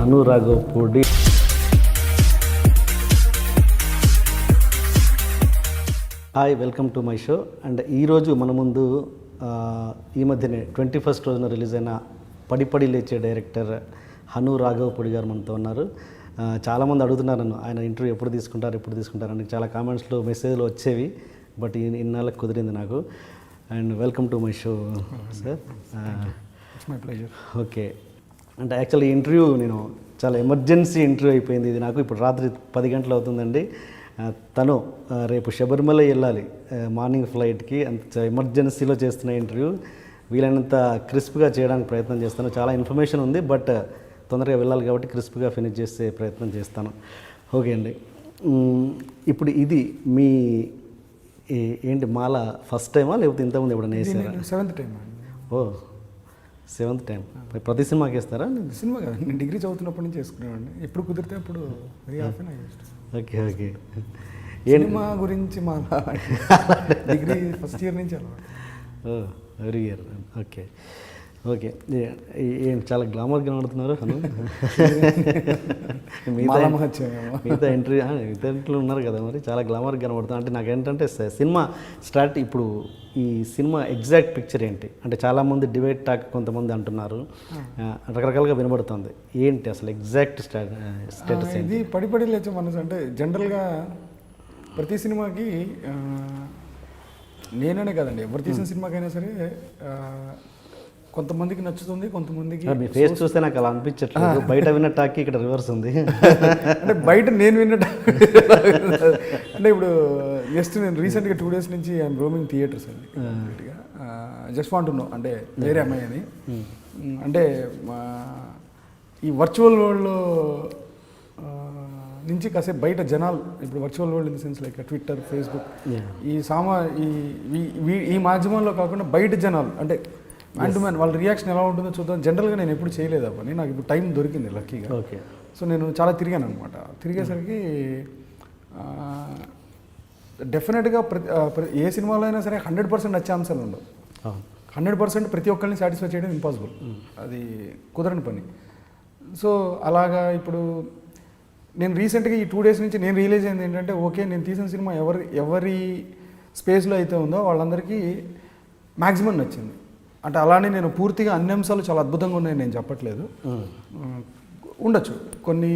Hanu Raghavapudi. Hi, welcome to my show. And ఈరోజు మన ముందు ఈ మధ్యనే 21st రోజున రిలీజ్ అయిన పడి పడి లేచే డైరెక్టర్ హను రాఘవపూడి గారు మనతో ఉన్నారు. చాలామంది అడుగుతున్నారు నన్ను, ఆయన ఇంటర్వ్యూ ఎప్పుడు తీసుకుంటారు అని చాలా కామెంట్స్లో మెసేజ్లు వచ్చేవి. బట్ ఇన్నాళ్ళకి కుదిరింది నాకు. And welcome to my show sir. It's my pleasure. Okay, అంటే యాక్చువల్లీ ఇంటర్వ్యూ నేను చాలా ఎమర్జెన్సీ ఇంటర్వ్యూ అయిపోయింది ఇది నాకు. ఇప్పుడు రాత్రి 10 గంటలు అవుతుందండి. తను రేపు శబరిమల వెళ్ళాలి మార్నింగ్ ఫ్లైట్కి. అంత ఎమర్జెన్సీలో చేస్తున్న ఇంటర్వ్యూ. వీలైనంత క్రిస్ప్గా చేయడానికి ప్రయత్నం చేస్తాను. చాలా ఇన్ఫర్మేషన్ ఉంది, బట్ తొందరగా వెళ్ళాలి కాబట్టి క్రిస్ప్గా ఫినిష్ చేసే ప్రయత్నం చేస్తాను. ఓకే అండి, ఇప్పుడు ఇది మీ ఏంటి మాల ఫస్ట్ టైమా లేకపోతే ఇంతకుముందు ఎప్పుడైనా వేసారా? 7th time. ఓ, 7th టైం. ప్రతి సినిమాకి వేస్తారా? సినిమా కదా, నేను డిగ్రీ చదువుతున్నప్పటి నుంచి చేసుకునేవాడిని. ఎప్పుడు కుదిరితే అప్పుడు very often I used. Okay okay. Cinema గురించి మా డిగ్రీ ఫస్ట్ ఇయర్ నుంచి అలవాటు. Oh, very year. Okay okay. ఏం చాలా గ్లామర్ కనబడుతున్నారు అను. మిగతా ఇంటర్వ్యూ ఉన్నారు కదా, మరి చాలా గ్లామర్ కనబడుతున్నారు. అంటే నాకేంటంటే సినిమా స్టార్ట్ ఇప్పుడు ఈ సినిమా ఎగ్జాక్ట్ పిక్చర్ ఏంటి అంటే చాలామంది డిబేట్ టాక్ కొంతమంది అంటున్నారు, రకరకాలుగా వినబడుతుంది. ఏంటి అసలు ఎగ్జాక్ట్ స్టేటస్? ఇది పడి పడి లేచే మనసు అంటే జనరల్గా ప్రతి సినిమాకి నేననే కదండి, ఎవరు తీసిన సినిమాకైనా సరే కొంతమందికి నచ్చుతుంది, కొంతమందికి. మీ ఫేస్ చూస్తే నాకు అలా అనిపించట్లేదు. బయట విన్న టాక్కి ఇక్కడ రివర్స్ ఉంది. అంటే బయట నేను విన్న అంటే ఇప్పుడు జస్ట్ నేను రీసెంట్గా 2 days నుంచి ఐఎమ్ రోమింగ్ థియేటర్స్ అండి. జస్ట్ వాంట్ టు నో అంటే వేరే అమ్మాయి అని. అంటే ఈ వర్చువల్ వరల్డ్లో నుంచి కాసేపు బయట జనాలు, ఇప్పుడు virtual world in the sense like Twitter, Facebook, ఈ మాధ్యమంలో కాకుండా బయట జనాలు అంటే మ్యాన్ టు మ్యాన్ వాళ్ళ రియాక్షన్ ఎలా ఉంటుందో చూద్దాం. జనరల్గా నేను ఎప్పుడు చేయలేదు ఆ పని, నాకు ఇప్పుడు టైం దొరికింది లక్కీగా. ఓకే. సో నేను చాలా తిరిగాను అనమాట. తిరిగేసరికి డెఫినెట్గా ఏ సినిమాలో అయినా సరే 100% నచ్చే అంశాలు ఉండవు. 100% ప్రతి ఒక్కరిని సాటిస్ఫై చేయడం ఇంపాసిబుల్, అది కుదరని పని. సో అలాగా ఇప్పుడు నేను రీసెంట్గా ఈ 2 days నుంచి నేను రియలైజ్ అయింది ఏంటంటే, ఓకే నేను తీసిన సినిమా ఎవరి స్పేస్లో అయితే ఉందో వాళ్ళందరికీ మ్యాక్సిమం నచ్చింది. అంటే అలానే నేను పూర్తిగా అన్ని అంశాలు చాలా అద్భుతంగా ఉన్నాయని నేను చెప్పట్లేదు. ఉండొచ్చు కొన్ని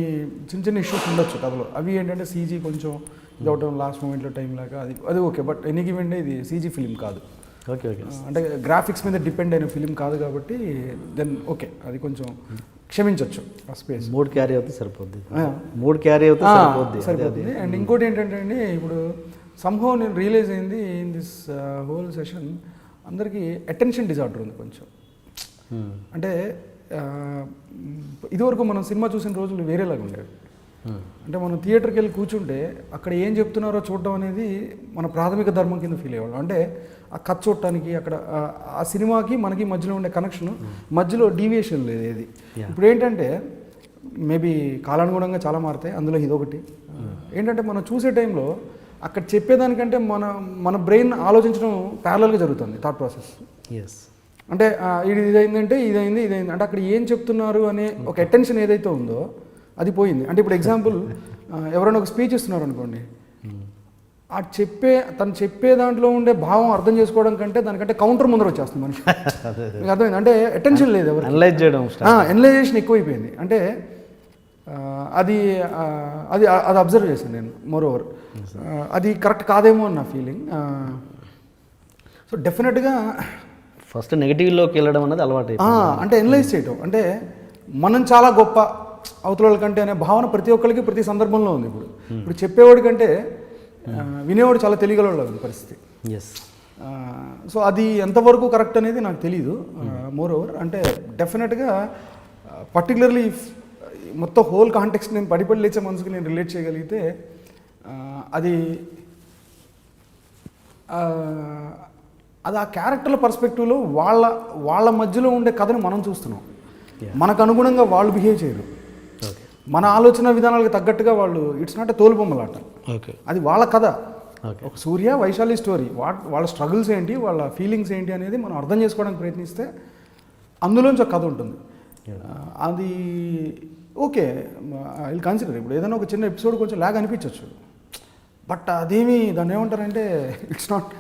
చిన్న చిన్న ఇష్యూస్ ఉండొచ్చు కథలో. అవి ఏంటంటే సీజీ కొంచెం ఇది అవటం లాస్ట్ మూమెంట్లో టైం లాగా అది okay. But any given day ఇది సీజీ ఫిలిం కాదు. Okay okay. అంటే గ్రాఫిక్స్ మీద డిపెండ్ అయిన ఫిలిం కాదు కాబట్టి దెన్ ఓకే, అది కొంచెం క్షమించవచ్చు. ఆ స్పేస్ మూడ్ క్యారీ అవుతే సరిపోద్ది. మూడ్ క్యారీ అవుతే సరిపోద్ది. అండ్ ఇంకోటి ఏంటంటే అండి, ఇప్పుడు సంహవ్ నేను రియలైజ్ అయింది ఇన్ దిస్ హోల్ సెషన్, అందరికీ అటెన్షన్ డిజార్డర్ ఉంది కొంచెం. అంటే ఇదివరకు మనం సినిమా చూసిన రోజులు వేరేలాగా ఉండేవి. అంటే మనం థియేటర్కి వెళ్ళి కూర్చుంటే అక్కడ ఏం చెప్తున్నారో చూడడం అనేది మన ప్రాథమిక ధర్మం కింద ఫీల్ అయ్యేవాళ్ళం. అంటే ఆ కథ చూడటానికి అక్కడ ఆ సినిమాకి మనకి మధ్యలో ఉండే కనెక్షన్, మధ్యలో డీవియేషన్ లేదు ఏది. ఇప్పుడు ఏంటంటే మేబీ కాలానుగుణంగా చాలా మారుతాయి, అందులో ఇదొకటి. ఏంటంటే మనం చూసే టైంలో అక్కడ చెప్పేదానికంటే మన బ్రెయిన్ ఆలోచించడం ప్యారలల్గా జరుగుతుంది, థాట్ ప్రాసెస్. అంటే ఇది అయింది అంటే అక్కడ ఏం చెప్తున్నారు అనే ఒక అటెన్షన్ ఏదైతే ఉందో అది పోయింది. అంటే ఇప్పుడు ఎగ్జాంపుల్ ఎవరైనా ఒక స్పీచ్ ఇస్తున్నారు అనుకోండి, తను చెప్పే దాంట్లో ఉండే భావం అర్థం చేసుకోవడం కంటే దానికంటే కౌంటర్ ముందర వచ్చేస్తుంది మనిషి. మీకు అర్థమైంది? అంటే అటెన్షన్ లేదు, ఎవరు ఎనలైజేషన్ ఎక్కువైపోయింది. అంటే అది అబ్జర్వ్ చేశాను నేను. మోర్ ఓవర్ అది కరెక్ట్ కాదేమో అని నా ఫీలింగ్. సో డెఫినెట్గా ఫస్ట్ నెగిటివ్లోకి వెళ్ళడం అనేది అలవాటు. అంటే ఎనలైజ్ చేయటం అంటే మనం చాలా గొప్ప అవతల కంటే అనే భావన ప్రతి ఒక్కరికి ప్రతి సందర్భంలో ఉంది. ఇప్పుడు చెప్పేవాడి కంటే వినేవాడు చాలా తెలియగలవాడు ఉంది పరిస్థితి. సో అది ఎంతవరకు కరెక్ట్ అనేది నాకు తెలీదు. మోర్ ఓవర్ అంటే డెఫినెట్గా పర్టికులర్లీ మొత్తం హోల్ కాంటెక్స్ట్ నేను పడి లేచే మనసుకి నేను రిలేట్ చేయగలిగితే అది ఆ క్యారెక్టర్ల పర్స్పెక్టివ్లో వాళ్ళ మధ్యలో ఉండే కథను మనం చూస్తున్నాం. మనకు అనుగుణంగా వాళ్ళు బిహేవ్ చేయరు, మన ఆలోచన విధానాలకు తగ్గట్టుగా వాళ్ళు. ఇట్స్ నాట్ ఎ తోలుబొమ్మలాట, అది వాళ్ళ కథ. ఒక సూర్య వైశాలి స్టోరీ, వాళ్ళ స్ట్రగుల్స్ ఏంటి, వాళ్ళ ఫీలింగ్స్ ఏంటి అనేది మనం అర్థం చేసుకోవడానికి ప్రయత్నిస్తే అందులోంచి ఒక కథ ఉంటుంది. అది ఓకే ఐ కన్సిడర్. ఇప్పుడు ఏదైనా ఒక చిన్న ఎపిసోడ్ కొంచెం లాగ్ అనిపించవచ్చు, బట్ అదేమి దాన్ని ఏమంటారంటే ఇట్స్ నాట్,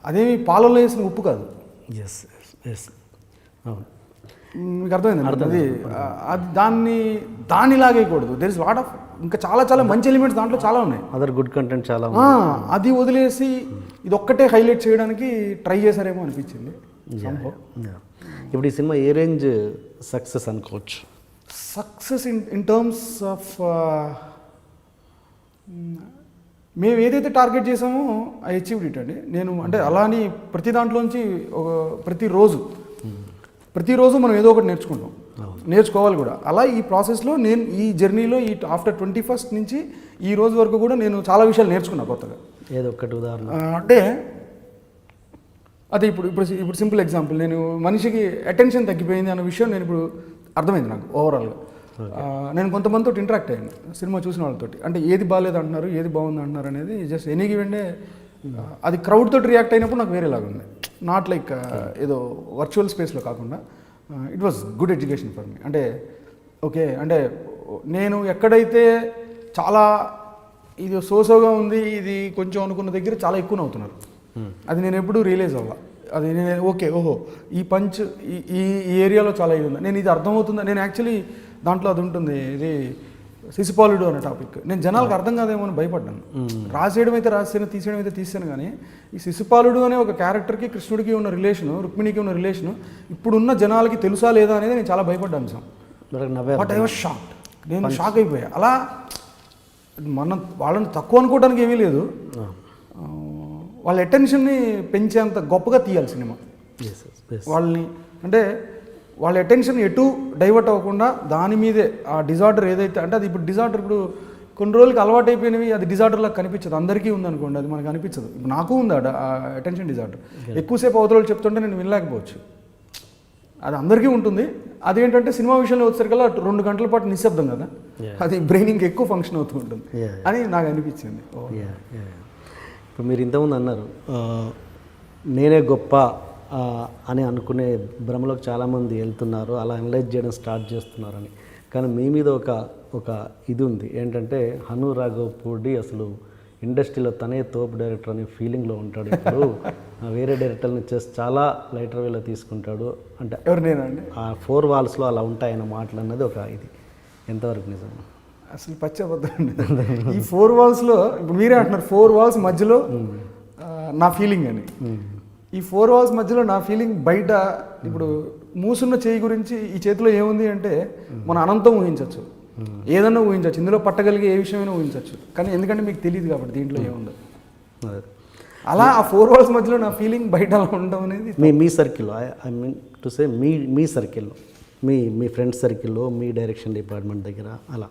అదేమి పాలలో వేసిన ఉప్పు కాదు. ఎస్ ఎస్ అవును, మీకు అర్థమైంది అది దాన్ని లాగేయకూడదు. దెర్ ఇస్ లాట్ ఆఫ్ ఇంకా చాలా చాలా మంచి ఎలిమెంట్స్ దాంట్లో చాలా ఉన్నాయి, అదర్ గుడ్ కంటెంట్ చాలా అది వదిలేసి ఇది ఒక్కటే హైలైట్ చేయడానికి ట్రై చేశారేమో అనిపించింది. ఇప్పుడు ఈ సినిమా ఏ రేంజ్ సక్సెస్ అనుకోవచ్చు? సక్సెస్ ఇన్ టర్మ్స్ ఆఫ్ మేము ఏదైతే టార్గెట్ చేసామో ఐ అచీవ్డ్ ఇట్ అండి. నేను అంటే అలా అని ప్రతి దాంట్లోంచి ప్రతిరోజు మనం ఏదో ఒకటి నేర్చుకోవాలి కూడా. అలా ఈ ప్రాసెస్లో నేను ఈ జర్నీలో ఈ ఆఫ్టర్ 21st నుంచి ఈ రోజు వరకు కూడా నేను చాలా విషయాలు నేర్చుకున్నా కొత్తగా. ఏదో ఒకటి ఉదాహరణ అంటే అదే ఇప్పుడు సింపుల్ ఎగ్జాంపుల్, నేను మనిషికి అటెన్షన్ తగ్గిపోయింది అన్న విషయం నేను ఇప్పుడు అర్థమైంది నాకు ఓవరాల్గా. నేను కొంతమందితో ఇంటరాక్ట్ అయ్యాను సినిమా చూసిన వాళ్ళతోటి. అంటే ఏది బాగాలేదు అంటున్నారు, ఏది బాగుంది అంటున్నారు అనేది జస్ట్ ఎనీ గివెన్ డే అది క్రౌడ్ తోటి రియాక్ట్ అయినప్పుడు నాకు వేరేలాగా ఉంది. నాట్ లైక్ ఏదో వర్చువల్ స్పేస్లో కాకుండా it was good education for me. అంటే ఓకే, అంటే నేను ఎక్కడైతే చాలా ఇది సోసోగా ఉంది, ఇది కొంచెం అనుకున్న దగ్గర చాలా ఎక్కువ అవుతున్నారు. అది నేను ఎప్పుడూ రియలైజ్ అవ్వాలి. అది నేను ఓహో ఈ పంచ్ ఈ ఏరియాలో చాలా ఇది ఉంది, నేను ఇది అర్థమవుతుందా. నేను యాక్చువల్లీ దాంట్లో అది ఉంటుంది, ఇది శిశుపాలుడు అనే టాపిక్. నేను జనాలకు అర్థం కాదేమో అని భయపడ్డాను. రాసేయడం అయితే రాసాను, తీసేయడం అయితే తీసాను, కానీ ఈ శిశుపాలుడు అనే ఒక క్యారెక్టర్కి కృష్ణుడికి ఉన్న రిలేషను, రుక్మిణికి ఉన్న రిలేషను ఇప్పుడున్న జనాలకి తెలుసా లేదా అనేది నేను చాలా భయపడ్డాను sir. But I was shocked, నేను షాక్ అయిపోయా. అలా వాళ్ళని తక్కువ అనుకోవడానికి ఏమీ లేదు, వాళ్ళ అటెన్షన్ని పెంచేంత గొప్పగా తీయాలి సినిమా వాళ్ళని. అంటే వాళ్ళ అటెన్షన్ ఎటు డైవర్ట్ అవ్వకుండా దాని మీదే ఆ డిజార్డర్ ఏదైతే, అంటే అది ఇప్పుడు డిజార్డర్ ఇప్పుడు కొన్ని రోజులకి అలవాటు అయిపోయినవి, అది డిజార్డర్లా కనిపించదు. అందరికీ ఉందనుకోండి, అది మనకు అనిపించదు. ఇప్పుడు నాకు ఉంది ఆ అటెన్షన్ డిజార్డర్. ఎక్కువసేపు అవతల వాళ్ళు చెప్తుంటే నేను వినలేకపోవచ్చు, అది అందరికీ ఉంటుంది. అదేంటంటే సినిమా విషయంలో వచ్చేసరికల్లా 2 గంటల పాటు నిశ్శబ్దం కదా, అది బ్రెయిన్ ఇంకా ఎక్కువ ఫంక్షన్ అవుతూ ఉంటుంది అని నాకు అనిపించింది. ఇప్పుడు మీరు ఇంతకుముందు అన్నారు నేనే గొప్ప అని అనుకునే భ్రమలోకి చాలామంది వెళ్తున్నారు, అలా అనలైజ్ చేయడం స్టార్ట్ చేస్తున్నారని. కానీ మీ మీద ఒక ఇది ఉంది ఏంటంటే, హను రాఘవపూడి అసలు ఇండస్ట్రీలో తనే తోపు డైరెక్టర్ అనే ఫీలింగ్లో ఉంటాడు. ఇప్పుడు వేరే డైరెక్టర్ని చేసి చాలా లైటర్ వేలో తీసుకుంటాడు. అంటే ఎవరినేనండి ఆ 4 వాల్స్లో అలా ఉంటాయన్న మాటలు అన్నది ఒక ఇది ఎంతవరకు నిజం? అసలు పచ్చబద్దండి. ఈ 4 వాల్స్లో ఇప్పుడు మీరే అంటున్నారు 4 వాల్స్ మధ్యలో నా ఫీలింగ్ అని. ఈ 4 వాల్స్ మధ్యలో నా ఫీలింగ్ బయట ఇప్పుడు మూసున్న చేయి గురించి ఈ చేతిలో ఏముంది అంటే మన అనంతం ఊహించవచ్చు, ఏదన్నా ఊహించవచ్చు, ఇందులో పట్టగలిగే ఏ విషయమైనా ఊహించవచ్చు. కానీ ఎందుకంటే మీకు తెలియదు కాబట్టి దీంట్లో ఏముందో. అలా ఆ 4 వాల్స్ మధ్యలో నా ఫీలింగ్ బయట అలా ఉండడం అనేది మీ సర్కిల్లో, ఐ మీన్ టు సే మీ సర్కిల్లో, మీ ఫ్రెండ్స్ సర్కిల్లో, మీ డైరెక్షన్ డిపార్ట్మెంట్ దగ్గర అలా.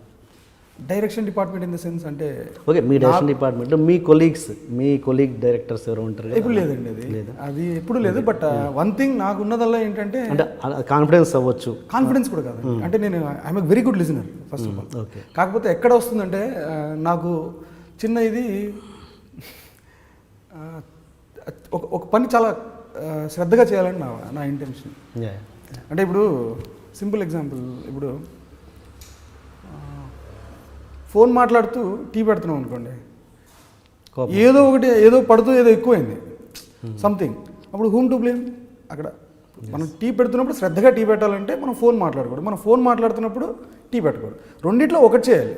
Direction department in the sense అంటే ఓకే, మీ డైరెక్షన్ డిపార్ట్మెంట్ మీ కొలీగ్ డైరెక్టర్ ఎవరు ఉంటారు? ఎప్పుడు లేదండి, అది ఎప్పుడు లేదు. బట్ వన్ థింగ్ నాకు ఉన్నదల్లా ఏంటంటే అంటే కాన్ఫిడెన్స్ అవ్వచ్చు, కాన్ఫిడెన్స్ కూడా కాదు. అంటే నేను I'm a very good listener first of all. Okay, కాకపోతే ఎక్కడ వస్తుందంటే నాకు చిన్న ఇది ఒక పని చాలా శ్రద్ధగా చేయాలని నా ఇంటెన్షన్. అంటే ఇప్పుడు సింపుల్ ఎగ్జాంపుల్, ఇప్పుడు ఫోన్ మాట్లాడుతూ టీ పెడుతున్నాం అనుకోండి, ఏదో పడుతూ ఏదో ఎక్కువైంది సంథింగ్, అప్పుడు హూమ్ టు బ్లేమ్? అక్కడ మనం టీ పెడుతున్నప్పుడు శ్రద్ధగా టీ పెట్టాలంటే మనం ఫోన్ మాట్లాడకూడదు, మనం ఫోన్ మాట్లాడుతున్నప్పుడు టీ పెట్టకూడదు. రెండిట్లో ఒకటి చేయాలి,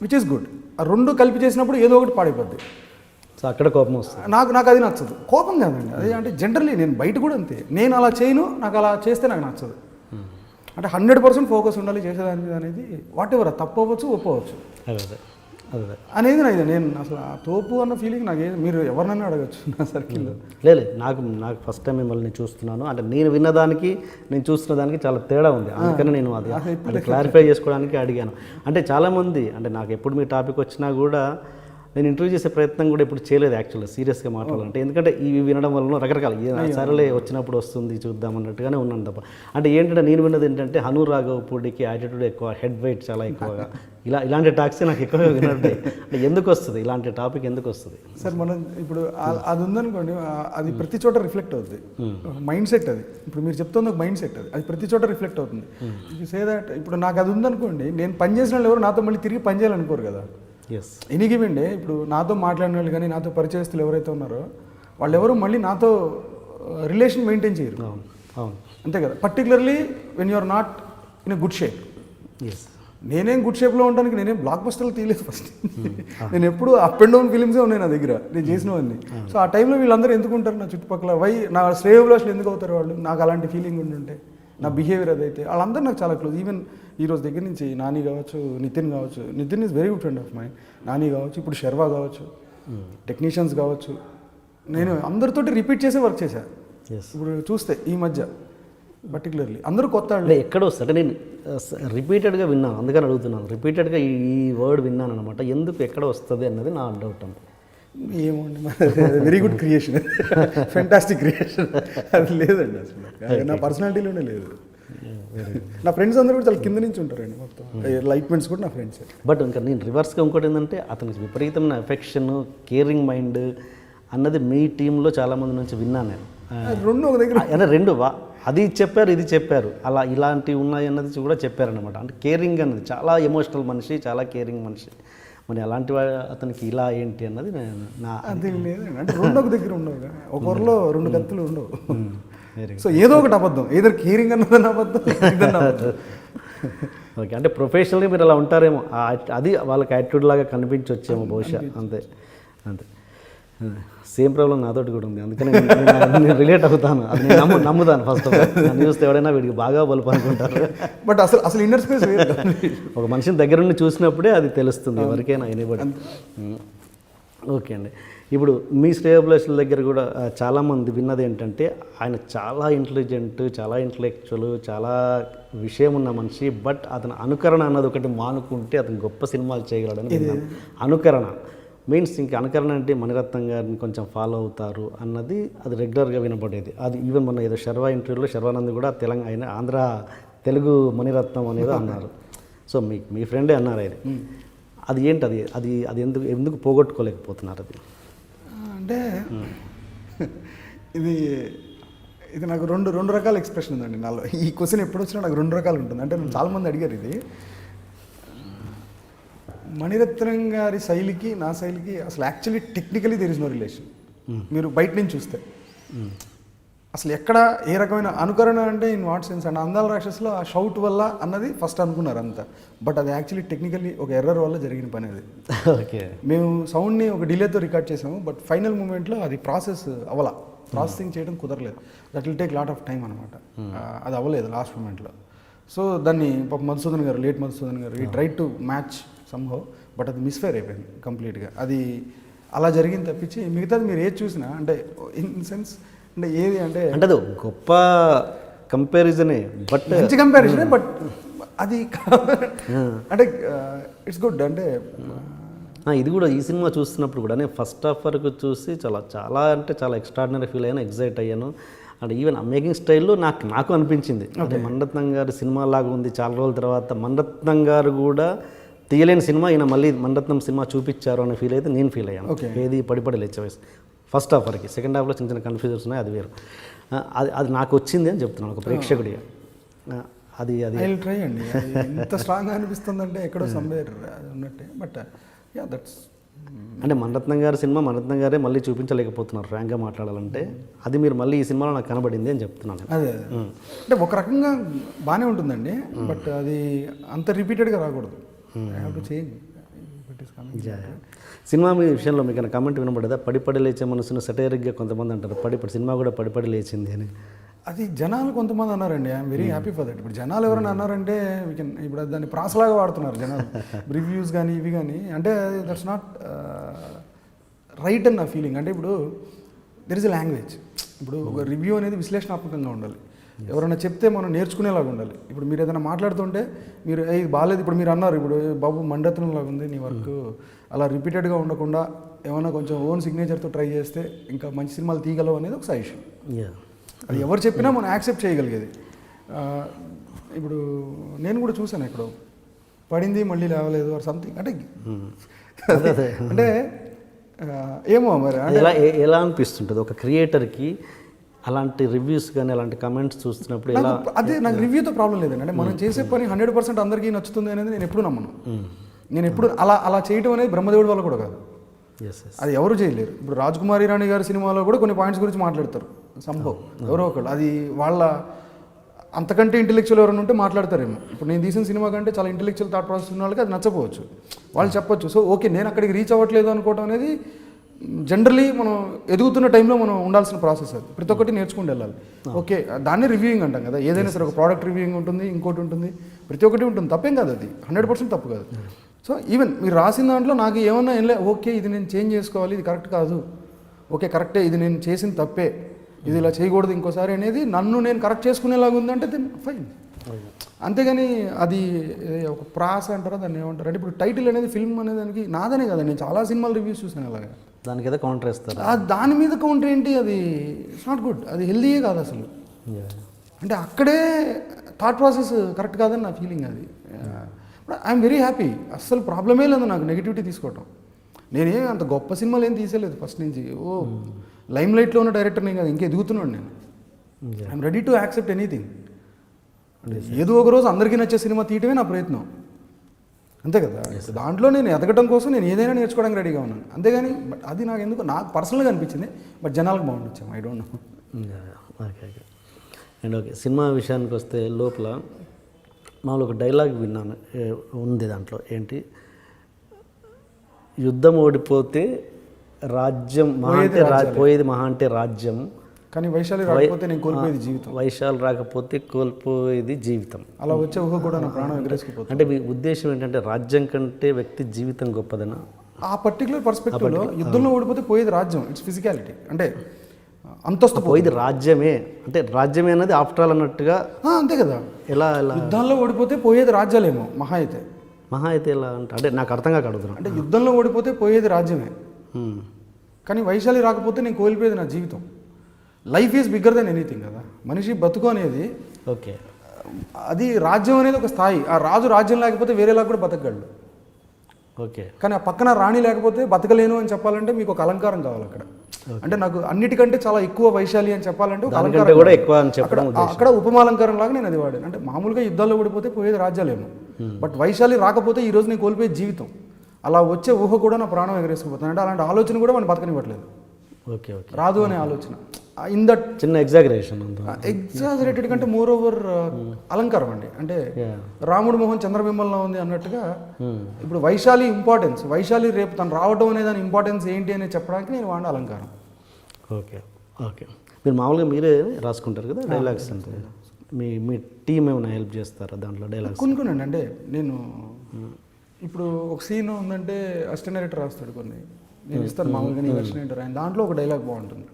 విచ్ ఈస్ గుడ్. ఆ 2 కలిపి చేసినప్పుడు ఏదో ఒకటి పాడైపోద్ది. సో అక్కడ కోపం వస్తుంది. నాకు అది నచ్చదు. కోపం కాదండి, అది అంటే జనరల్లీ నేను బయట కూడా అంతే. నేను అలా చేయను, నాకు అలా చేస్తే నాకు నచ్చదు. అంటే 100% ఫోకస్ ఉండాలి చేసేదాని మీద అనేది. వాట్ ఎవర్ తప్పు అవ్వచ్చు, ఒప్పు అవ్వచ్చు అనేది నాది. నేను అసలు ఆ తోపు అన్న ఫీలింగ్ నాకు మీరు ఎవరినైనా అడగచ్చు నా సర్కిల్లో. లేదు, నాకు ఫస్ట్ టైం మిమ్మల్ని చూస్తున్నాను, అంటే నేను విన్నదానికి నేను చూస్తున్న దానికి చాలా తేడా ఉంది. అందుకని నేను అది క్లారిఫై చేసుకోవడానికి అడిగాను. అంటే చాలామంది, అంటే నాకు ఎప్పుడు మీ టాపిక్ వచ్చినా కూడా నేను ఇంటర్వ్యూ చేసే ప్రయత్నం కూడా ఇప్పుడు చేయలేదు యాక్చువల్గా సీరియస్గా మాట్లాడాలంటే, ఎందుకంటే ఇవి వినడం వల్ల రకరకాల సరేలే వచ్చినప్పుడు వస్తుంది చూద్దాం అన్నట్టుగానే ఉన్నాను తప్ప. అంటే ఏంటంటే నేను విన్నది ఏంటంటే హను రాఘవపూడికి యాటిట్యూడ్ ఎక్కువ, హెడ్ వెయిట్ చాలా ఎక్కువగా, ఇలాంటి టాక్సే నాకు ఎక్కువగా వినట్టే. అంటే ఎందుకు వస్తుంది ఇలాంటి టాపిక్, ఎందుకు వస్తుంది సార్? మనం ఇప్పుడు అది ఉందనుకోండి, అది ప్రతి చోట రిఫ్లెక్ట్ అవుతుంది. మైండ్ సెట్ అది, ఇప్పుడు మీరు చెప్తుంది ఒక మైండ్ సెట్, అది ప్రతి చోట రిఫ్లెక్ట్ అవుతుంది. సే దట్ ఇప్పుడు నాకు అది ఉందనుకోండి, నేను పని చేసిన వాళ్ళు ఎవరు నాతో మళ్ళీ తిరిగి పని చేయాలనుకోరు కదా. ఎస్, ఎనీ గివెన్ డే ఇప్పుడు నాతో మాట్లాడిన వాళ్ళు కానీ నాతో పరిచయస్తులు ఎవరైతే ఉన్నారో వాళ్ళు ఎవరు మళ్ళీ నాతో రిలేషన్ మెయింటైన్ చేయరు. అవును, అంతే కదా. Particularly when you're not in a good shape. Yes, నేనేం గుడ్ షేప్లో ఉండడానికి నేనేం బ్లాక్ బస్టర్లు తీయలేదు ఫస్ట్. నేను ఎప్పుడు అప్ అండ్ డౌన్ ఫిలిమ్సే ఉన్నాయి నా దగ్గర, నేను చేసినవన్నీ. సో ఆ టైంలో వీళ్ళందరూ ఎందుకు ఉంటారు నా చుట్టుపక్కల, నా శ్రేయోభిలాషులు ఎందుకు అవుతారు వాళ్ళు? నాకు అలాంటి ఫీలింగ్ ఉండుంటే, నా బిహేవియర్ అదైతే, వాళ్ళందరూ నాకు చాలా క్లోజ్. ఈవెన్ ఈ రోజు దగ్గర నుంచి నాని కావచ్చు, నితిన్ కావచ్చు, Nithin is very good friend of mind, Nani కావచ్చు, ఇప్పుడు శర్వా కావచ్చు, టెక్నీషియన్స్ కావచ్చు, నేను అందరితోటి రిపీట్ చేసే వర్క్ చేశాను. ఇప్పుడు చూస్తే ఈ మధ్య పర్టికులర్లీ అందరూ కొత్త వాళ్ళు. ఎక్కడ వస్తుంది నేను రిపీటెడ్గా విన్నాను, అందుకని అడుగుతున్నాను. రిపీటెడ్గా ఈ వర్డ్ విన్నాను అనమాట, ఎందుకు ఎక్కడ వస్తుంది అన్నది నా డౌట్ అంత. ఏమోండి, very good creation, fantastic creation. అది లేదండి అసలు, నా పర్సనాలిటీలోనే లేదు. నా ఫ్రెండ్స్ అందరూ కూడా చాలా కింద నుంచి ఉంటారండి, మొత్తం లైట్మెంట్స్ కూడా నా ఫ్రెండ్స్. బట్ ఇంకా నేను రివర్స్గా ఇంకోటి ఏంటంటే, అతనికి విపరీతమైన ఎఫెక్షన్, కేరింగ్ మైండ్ అన్నది మీ టీంలో చాలామంది నుంచి విన్నాను నేను. రెండు ఒక దగ్గర అంటే రెండు అది చెప్పారు, ఇది చెప్పారు, అలా ఇలాంటివి ఉన్నాయి అన్నది కూడా చెప్పారనమాట. అంటే కేరింగ్ అన్నది చాలా ఎమోషనల్ మనిషి, చాలా కేరింగ్ మనిషి. మరి అలాంటి అతనికి ఇలా ఏంటి అన్నది నా అది లేదండి. అంటే రెండు ఒక దగ్గర ఉండవు, ఒకరిలో రెండు కత్తులు ఉండవు. సో ఏదో ఒకటి అబద్ధం, ఏదో కేరింగ్ అన్నదని అబద్ధం, ఇదన్న అబద్ధం. ఓకే, అంటే ప్రొఫెషనల్గా మీరు అలా ఉంటారేమో, అది వాళ్ళకి యాటిట్యూడ్ లాగా కనిపించవచ్చేమో బహుశా. అంతే అంతే, సేమ్ ప్రాబ్లం నాతోటి కూడా ఉంది, అందుకని నేను రిలేట్ అవుతాను, అది నేను నమ్ముతాను. ఫస్ట్ ఆఫ్ ఆల్ నన్ను చూస్తే ఎవడైనా వీడికి బాగా బలుపు అనుకుంటారు. బట్ అసలు ఇన్నర్ స్పేస్ ఒక మనిషిని దగ్గర నుండి చూసినప్పుడే అది తెలుస్తుంది ఎవరికైనా, ఎనీబడి. ఓకే అండి, ఇప్పుడు మీ శ్రేయోభిలాషుల దగ్గర కూడా చాలామంది విన్నది ఏంటంటే, ఆయన చాలా ఇంటెలిజెంట్, చాలా ఇంటలెక్చువల్, చాలా విషయం ఉన్న మనిషి, బట్ అతను అనుకరణ అన్నది ఒకటి మానుకుంటే అతను గొప్ప సినిమాలు చేయగలడని విన్నాను. అనుకరణ మీన్స్ ఇంకా అనుకరణ అంటే మణిరత్నం గారిని కొంచెం ఫాలో అవుతారు అన్నది అది రెగ్యులర్గా వినపడేది. అది ఈవెన్ మొన్న ఏదో శర్వా ఇంటర్వ్యూలో శర్వానంద్ కూడా తెలంగాణ ఆంధ్ర తెలుగు మణిరత్నం అనేది అన్నారు. సో మీ ఫ్రెండే అన్నారు అది. అది ఏంటి, అది ఎందుకు పోగొట్టుకోలేకపోతున్నారు? అది అంటే ఇది నాకు రెండు రకాల ఎక్స్ప్రెషన్ ఉందండి నాలో. ఈ క్వశ్చన్ ఎప్పుడు వచ్చినా నాకు రెండు రకాలు ఉంటుంది. అంటే చాలామంది అడిగారు ఇది. మణిరత్నం గారి శైలికి నా శైలికి అసలు actually technically there is no relation. మీరు బయట నుంచి చూస్తే అసలు ఎక్కడ ఏ రకమైన అనుకరణ అంటే ఇన్ వాట్ సెన్స్ అండ్ అందాల రాక్షసులో ఆ షౌట్ వల్ల అన్నది ఫస్ట్ అనుకున్నారు అంతా. బట్ అది యాక్చువల్లీ టెక్నికల్లీ ఒక ఎర్రర్ వల్ల జరిగిన పని అది. ఓకే, మేము సౌండ్ని ఒక డిలేతో రికార్డ్ చేసాము, బట్ ఫైనల్ మూమెంట్లో అది ప్రాసెసింగ్ చేయడం కుదరలేదు. That will take lot of time అనమాట. అది అవ్వలేదు లాస్ట్ మూమెంట్లో. సో దాన్ని లేట్ మధుసూదన్ గారు ఈ try to match somehow, but అది మిస్ఫైర్ అయిపోయింది కంప్లీట్గా. అది అలా జరిగింది తప్పించి మిగతాది మీరు ఏది చూసినా అంటే ఇన్ సెన్స్ అంటే ఏది అంటే అది గొప్ప కంపారిజనే, బట్ మంచి కంపారిజనే, బట్ అది అంటే ఇట్స్ గుడ్. అంటే ఇది కూడా ఈ సినిమా చూస్తున్నప్పుడు కూడా నేను ఫస్ట్ హాఫ్ వరకు చూసి చాలా ఎక్స్ట్రాడినరీ ఫీల్ అయ్యాను, ఎగ్జైట్ అయ్యాను. అంటే ఈవెన్ ఆ మేకింగ్ స్టైల్లో నాకు అనిపించింది అంటే మణిరత్నం గారి సినిమా లాగా ఉంది. చాలా రోజుల తర్వాత మణిరత్నం గారు కూడా తీయలేని సినిమా ఈయన మళ్ళీ మణిరత్నం సినిమా చూపించారు అనే ఫీల్ అయితే నేను ఫీల్ అయ్యాను. ఏది పడిపడి లేచే వయసు ఫస్ట్ హాఫ్ వరకు, సెకండ్ హాఫ్లో చిన్న కన్ఫ్యూజన్స్ ఉన్నాయి, అది వేరు. అది నాకు వచ్చింది అని చెప్తున్నాను ఒక ప్రేక్షకుడిగా. అది ట్రై అండి, ఎంత స్ట్రాంగ్గా అనిపిస్తుందంటే ఎక్కడో సంవేర్ ఉన్నట్టే. బట్ యా దట్స్ అంటే మణిరత్నం గారి సినిమా మణిరత్నం గారే మళ్ళీ చూపించలేకపోతున్నారు ఫ్రాంక్గా మాట్లాడాలంటే. అది మీరు మళ్ళీ ఈ సినిమాలో నాకు కనబడింది అని చెప్తున్నాను. అదే అంటే ఒక రకంగా బాగానే ఉంటుందండి, బట్ అది అంత రిపీటెడ్గా రాకూడదు. సినిమా మీ విషయంలో మీకు కామెంట్ వినబడదా? పడిపడి లేచే మనసును సెటైరిక్గా కొంతమంది అంటారు, సినిమా కూడా పడిపడి లేచింది అని. అది జనాలు కొంతమంది అన్నారండి. I'm very happy for that. ఇప్పుడు జనాలు ఎవరైనా అన్నారంటే ఇప్పుడు దాన్ని ప్రాసలాగా వాడుతున్నారు జనాలు, రివ్యూస్ కానీ ఇవి కానీ. అంటే దట్స్ నాట్ రైట్ అని నా ఫీలింగ్. అంటే ఇప్పుడు దెర్ ఇస్ ఎ లాంగ్వేజ్. ఇప్పుడు ఒక రివ్యూ అనేది విశ్లేషణాత్మకంగా ఉండాలి. ఎవరైనా చెప్తే మనం నేర్చుకునేలాగా ఉండాలి. ఇప్పుడు మీరు ఏదైనా మాట్లాడుతుంటే మీరు ఇది బాగాలేదు, ఇప్పుడు మీరు అన్నారు ఇప్పుడు బాబు మండత్నం లాగా ఉంది నీ వర్క్, అలా రిపీటెడ్గా ఉండకుండా ఏమైనా కొంచెం ఓన్ సిగ్నేచర్తో ట్రై చేస్తే ఇంకా మంచి సినిమాలు తీయగలవు అనేది ఒక సజెషన్. అది ఎవరు చెప్పినా మనం యాక్సెప్ట్ చేయగలిగేది. ఇప్పుడు నేను కూడా చూశాను ఎక్కడో పడింది మళ్ళీ లేవలేదు ఆర్ సంథింగ్, అంటే అంటే ఏమో మరి ఎలా అనిపిస్తుంటుంది ఒక క్రియేటర్కి అలాంటి రివ్యూస్ కానీ అలాంటి కమెంట్స్ చూస్తున్నప్పుడు ఎలా? అదే నాకు రివ్యూతో ప్రాబ్లం లేదండి. అంటే మనం చేసే పని 100% అందరికీ నచ్చుతుంది అనేది నేను ఎప్పుడు నమ్మను. నేను ఎప్పుడు అలా చేయడం అనేది బ్రహ్మదేవుడి వల్ల కూడా కాదు, అది ఎవరు చేయలేరు. ఇప్పుడు రాజకుమారి రాణి గారి సినిమాలో కూడా కొన్ని పాయింట్స్ గురించి మాట్లాడతారు సంభవ్ ఎవరో ఒకళ్ళు, అది వాళ్ళ అంతకంటే ఇంటెలెక్చువల్ ఎవరైనా ఉంటే మాట్లాడతారేమో. ఇప్పుడు నేను తీసిన సినిమా కంటే చాలా ఇంటెలెక్చువల్ థాట్ ప్రాసెస్ ఉన్న వాళ్ళకి అది నచ్చపోవచ్చు, వాళ్ళు చెప్పొచ్చు. సో ఓకే, నేను అక్కడికి రీచ్ అవ్వట్లేదు అనుకోవడం అనేది జనరలీ మనం ఎదుగుతున్న టైంలో మనం ఉండాల్సిన ప్రాసెస్. అది ప్రతి ఒక్కటి నేర్చుకుంటూ వెళ్ళాలి. ఓకే, దాన్ని రివ్యూయింగ్ అంటాం కదా, ఏదైనా సరే ఒక ప్రోడక్ట్ రివ్యూయింగ్ ఉంటుంది, ఇంకోటి ఉంటుంది, ప్రతి ఒక్కటి ఉంటుంది, తప్పేం కాదు, అది 100% తప్పు కాదు. సో ఈవెన్ మీరు రాసిన దాంట్లో నాకు ఏమన్నా ఓకే ఇది నేను చేంజ్ చేసుకోవాలి, ఇది కరెక్ట్ కాదు, ఓకే కరెక్టే, ఇది నేను చేసిన తప్పే, ఇది ఇలా చేయకూడదు ఇంకోసారి అనేది నన్ను నేను కరెక్ట్ చేసుకునేలాగా ఉందంటే దెన్ ఫైన్. అంతేగాని అది ఒక ప్రాస అంటారా దాన్ని ఏమంటారు అంటే ఇప్పుడు టైటిల్ అనేది ఫిల్మ్ అనే దానికి నాదనే కదా, నేను చాలా సినిమాలు రివ్యూస్ చూసాను అలాగా, దానికి ఏదో కౌంటర్ ఇస్తారు, దాని మీద కౌంటర్ ఏంటి, అది ఇట్స్ నాట్ గుడ్, అది హెల్దీయే కాదు అసలు. అంటే అక్కడే థాట్ ప్రాసెస్ కరెక్ట్ కాదని నా ఫీలింగ్. అది ఐఎమ్ వెరీ హ్యాపీ, అస్సలు ప్రాబ్లమే లేదు నాకు నెగిటివిటీ తీసుకోవటం. నేనేం అంత గొప్ప సినిమాలు ఏం తీసేలేదు ఫస్ట్ నుంచి, లైమ్ లైట్లో ఉన్న డైరెక్టర్ నేను కదా, ఇంకా ఎదుగుతున్నాను నేను. I'm ready to accept anything. ఏదో ఒక రోజు అందరికీ నచ్చే సినిమా తీయటమే నా ప్రయత్నం, అంతే కదా. దాంట్లో నేను ఎదగడం కోసం నేను ఏదైనా నేర్చుకోవడానికి రెడీగా ఉన్నాను, అంతేగాని బట్ అది నాకు ఎందుకు నాకు పర్సనల్గా అనిపించింది, బట్ జనాలకు బాగుండొచ్చాము, I don't know. Okay. And okay, సినిమా విషయానికి వస్తే లోపల మామూలు ఒక డైలాగ్ విన్నాను ఉంది దాంట్లో, ఏంటి యుద్ధం ఓడిపోతే రాజ్యం పోయేది మహా అంటే రాజ్యం, కానీ వైశాలి రాకపోతే నేను కోల్పోయేది జీవితం, వైశాలి రాకపోతే కోల్పోయేది జీవితం. అలా వచ్చే ఊహ కూడా నా ప్రాణం ఎగరేసుకుపోతుంది. అంటే మీ ఉద్దేశం ఏంటంటే రాజ్యం కంటే వ్యక్తి జీవితం గొప్పదనా? ఆ పర్టికులర్ పర్స్పెక్టివ్లో యుద్ధంలో ఓడిపోతే పోయేది రాజ్యం, ఇట్స్ ఫిజికాలిటీ, అంటే అంతస్తు పోయేది రాజ్యమే, అంటే రాజ్యమే అన్నది ఆఫ్టర్ ఆల్ అన్నట్టుగా, అంతే కదా. ఎలా యుద్ధంలో ఓడిపోతే పోయేది రాజ్యాలేమో మహా అయితే ఎలా అంటే నాకు అర్థం కాక అడుగుతున్నాను. అంటే యుద్ధంలో ఓడిపోతే పోయేది రాజ్యమే, కానీ వైశాలి రాకపోతే నేను కోల్పోయేది నా జీవితం. Life is bigger than anything కదా, మనిషి బతుకు అనేది. ఓకే, అది రాజ్యం అనేది ఒక స్థాయి, ఆ రాజు రాజ్యం లేకపోతే వేరేలా కూడా బతకగలడు. ఓకే, కానీ ఆ పక్కన రాణి లేకపోతే బతకలేను అని చెప్పాలంటే మీకు ఒక అలంకారం కావాలి అక్కడ. అంటే నాకు అన్నిటికంటే చాలా ఎక్కువ వైశాలి అని చెప్పాలంటే ఒక అలంకారం కూడా ఎక్కువ అని చెప్పడం, అక్కడ ఉపమాలంకారం లాగా నేను అది వాడాను. అంటే మామూలుగా యుద్ధాల్లో ఓడిపోతే పోయేది రాజ్యాలేమో, బట్ వైశాలి రాకపోతే ఈ రోజు నేను కోల్పోయే జీవితం. అలా వచ్చే ఊహ కూడా నా ప్రాణం ఎగరేసుకుపోతాను. అంటే అలాంటి ఆలోచన కూడా మనం బతకనివ్వట్లేదు. ఓకే ఓకే, రాదు అనే ఆలోచన ఇన్ దట్ చిన్న ఎగ్జాగరేషన్, ఎగ్జాగరేటెడ్ కంటే మోర్ ఓవర్ అలంకారం అండి. అంటే రాముడు మొహం చంద్రబింబంలో ఉంది అన్నట్టుగా ఇప్పుడు వైశాలి ఇంపార్టెన్స్, వైశాలి రేపు తను రావడం అనే దాని ఇంపార్టెన్స్ ఏంటి అని చెప్పడానికి నేను వాడిన అలంకారం. ఓకే ఓకే, మీరు మామూలుగా మీరే రాసుకుంటారు కదా డైలాగ్స్, అంటే మీ టీం ఏమైనా హెల్ప్ చేస్తారా దాంట్లో డైలాగ్స్? కొనుక్కునండి, అంటే నేను ఇప్పుడు ఒక సీన్ ఉందంటే అసిస్టెంట్ డైరెక్టర్ రాస్తాడు కొన్ని, నేను ఇస్తాను మామూలుగా నీ వెర్షన్ ఏంటారు ఆయన, దాంట్లో ఒక డైలాగ్ బాగుంటుంది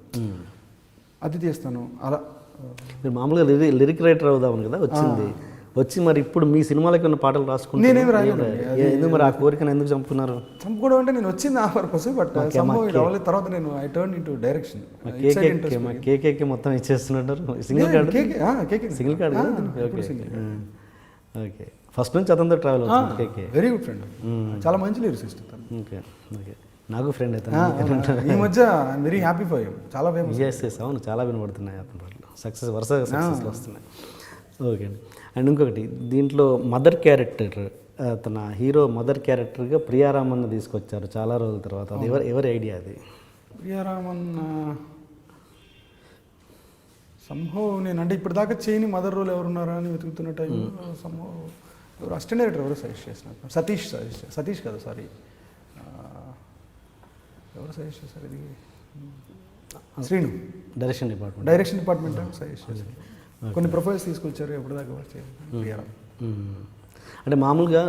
అది తీస్తాను. అలా మీరు మామూలుగా లిరిక్ రైటర్ అవుదామని కదా వచ్చి మరి ఇప్పుడు మీ సినిమాలకి ఉన్న పాటలు రాసుకుంటే నేనేమి రాయలేదు. ఎందుకు మరి ఆ కోరికను ఎందుకు చంపుకున్నారు? చంపుకోవడం అంటే నేను వచ్చింది ఆ పర్పస్, బట్ తర్వాత నేను ఐ టర్న్ ఇంటూ డైరెక్షన్. కేకే మొత్తం ఇచ్చేస్తున్నట్టు సింగిల్ కార్డ్. ఓకే, ఫస్ట్ నుంచి అతనితో ట్రావెల్ అవుతుంది కేకే. వెరీ గుడ్ ఫ్రెండ్, చాలా మంచి లిరిసిస్ట్. ఓకే ఓకే, నాకు ఫ్రెండ్ అవుతాను ఈ మధ్య I'm very happy for him, చాలా ఫేమస్. ఎస్ అవును, చాలా వినబడుతున్నాయి అతని పాటలు, వరుసగా సక్సెస్లు వస్తున్నాయి. ఓకే అండి. అండ్ ఇంకొకటి దీంట్లో మదర్ క్యారెక్టర్, తన హీరో మదర్ క్యారెక్టర్గా ప్రియారామన్ తీసుకొచ్చారు చాలా రోజుల తర్వాత, అది ఎవరి ఐడియా అది? ప్రియారామన్ సంభవ్ నేను అంటే ఇప్పటిదాకా చేయని మదర్ రోల్ ఎవరున్నారా అని వెతుకుతున్న టైం సంభవ్ ఎవరు అసిస్టెంట్ డైరెక్టర్ ఎవరు సజెస్ట్ చేసినారు, సతీష్ కదా సారీ, ఎవరు సజెస్ట్ చేశారు ఇది, శ్రీను డైరెక్షన్ డిపార్ట్మెంట్ సజెస్ట్ చేశారు. కొన్ని ప్రొఫైల్స్ తీసుకొచ్చారు ఎప్పటిదాకా అంటే మామూలుగా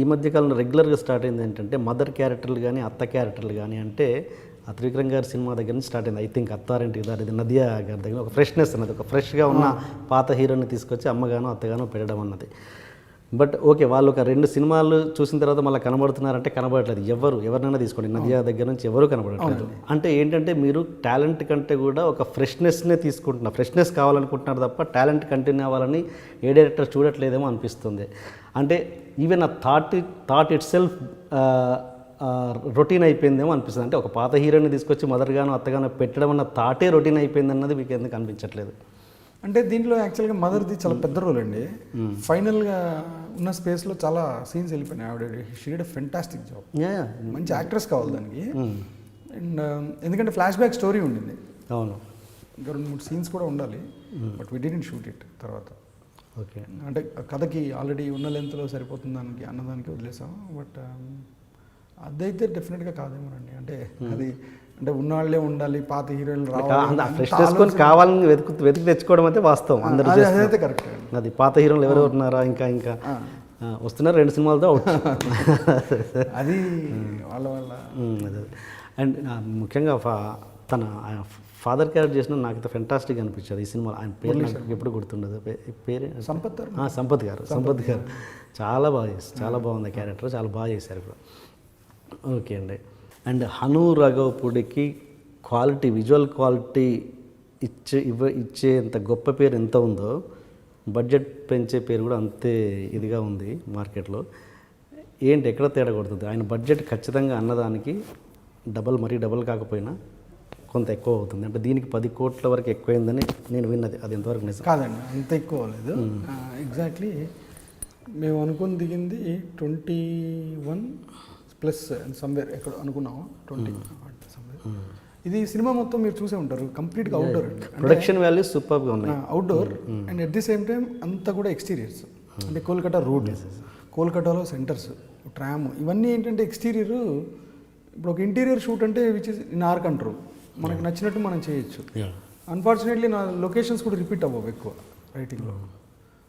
ఈ మధ్యకాలంలో రెగ్యులర్గా స్టార్ట్ అయింది ఏంటంటే మదర్ క్యారెక్టర్లు కానీ అత్త క్యారెక్టర్లు కానీ అంటే ఆ త్రివిక్రమ్ గారి సినిమా దగ్గర నుంచి స్టార్ట్ అయింది. ఐ థింక్ అత్తారింటికి దారి, ఇది నదియా గారి దగ్గర ఒక ఫ్రెష్నెస్ అన్నది, ఒక ఫ్రెష్గా ఉన్న పాత హీరోని తీసుకొచ్చి అమ్మగానో అత్తగానో పెట్టడం అన్నది. బట్ ఓకే, వాళ్ళు ఒక 2 సినిమాలు చూసిన తర్వాత మళ్ళీ కనబడుతున్నారంటే కనబడట్లేదు. ఎవరినైనా తీసుకోండి, నదియా దగ్గర నుంచి ఎవరు కనబడట్లేదు. అంటే ఏంటంటే మీరు టాలెంట్ కంటే కూడా ఒక ఫ్రెష్నెస్నే తీసుకుంటున్నారు, ఫ్రెష్నెస్ కావాలనుకుంటున్నారు తప్ప టాలెంట్ కంటిన్యూ అవ్వాలని ఏ డైరెక్టర్ చూడట్లేదేమో అనిపిస్తుంది. అంటే ఈవెన్ ఆ థాట్ ఇట్ సెల్ఫ్ రొటీన్ అయిపోయిందేమో అనిపిస్తుంది. అంటే ఒక పాత హీరోని తీసుకొచ్చి మదర్గానో అత్తగానో పెట్టడం అన్న థాటే రొటీన్ అయిపోయింది అన్నది మీకు ఎందుకు అనిపించట్లేదు? అంటే దీంట్లో యాక్చువల్గా మదర్ది చాలా పెద్ద రోల్ అండి. ఫైనల్గా ఉన్న స్పేస్లో చాలా సీన్స్ వెళ్ళిపోయినాయి. ఆవిడ she did a fantastic job. మంచి యాక్ట్రెస్ కావాలి దానికి. అండ్ ఎందుకంటే ఫ్లాష్ బ్యాక్ స్టోరీ ఉండింది. అవును, ఇంకా 2-3 సీన్స్ కూడా ఉండాలి. But we didn't shoot it తర్వాత. ఓకే, అంటే కథకి ఆల్రెడీ ఉన్న లెంత్లో సరిపోతుంది దానికి అన్నదానికి వదిలేసాం. బట్ అదైతే డెఫినెట్గా కాదేమోనండి. అంటే అది అంటే ఉన్నాళ్లే ఉండాలి, పాత హీరోలు రావాలి కావాలని వెతికి తెచ్చుకోవడం అయితే వాస్తవం. అందరూ అదైతే కరెక్ట్. అది పాత హీరోలు ఎవరెవరు ఉన్నారా, ఇంకా వస్తున్నారు 2 సినిమాలతో అవుట్. అది వాళ్ళ అండ్ ముఖ్యంగా తన ఫాదర్ క్యారెక్టర్ చేసిన నాకు ఫెంటాస్టిక్ అనిపించేది ఈ సినిమా. ఆయన పేరు నాకు ఎప్పుడు గుర్తుండదు, పేరు సంపత్ గారు చాలా బాగా చేస్తారు, చాలా బాగుంది క్యారెక్టర్, చాలా బాగా చేశారు ఇప్పుడు. ఓకే అండి. అండ్ హను రాఘవపూడికి క్వాలిటీ, విజువల్ క్వాలిటీ ఇచ్చేంత గొప్ప పేరు ఎంత ఉందో, బడ్జెట్ పెంచే పేరు కూడా అంతే ఇదిగా ఉంది మార్కెట్లో. ఏంటి, ఎక్కడ తేడా కొడుతుంది? ఆయన బడ్జెట్ ఖచ్చితంగా అన్నదానికి మరీ డబల్ కాకపోయినా కొంత ఎక్కువ అవుతుంది. అంటే దీనికి 10 కోట్ల వరకు ఎక్కువైందని నేను విన్నది, అది ఎంతవరకు నిజం? కాదండి, అంత ఎక్కువ లేదు. ఎగ్జాక్ట్లీ మేము అనుకుని దిగింది 21 ప్లస్ సమ్వేర్ ఎక్కడ అనుకున్నాము 20 సమ్వేర్. ఇది సినిమా మొత్తం మీరు చూసే ఉంటారు, కంప్లీట్గా అవుట్డోర్ అండి. ప్రొడక్షన్ వాల్యూస్ సూపర్గా ఉన్నాయి, outdoor. And at the same time అంతా కూడా ఎక్స్టీరియర్స్. అంటే కోల్కతా రోడ్, కోల్కతాలో సెంటర్స్, ట్రామ్, ఇవన్నీ ఏంటంటే ఎక్స్టీరియర్. ఇప్పుడు ఒక ఇంటీరియర్ షూట్ అంటే which is in our control, మనకి నచ్చినట్టు మనం చేయొచ్చు. అన్ఫార్చునేట్లీ నా లొకేషన్స్ కూడా రిపీట్ అవ్వవు ఎక్కువ రైటింగ్లో.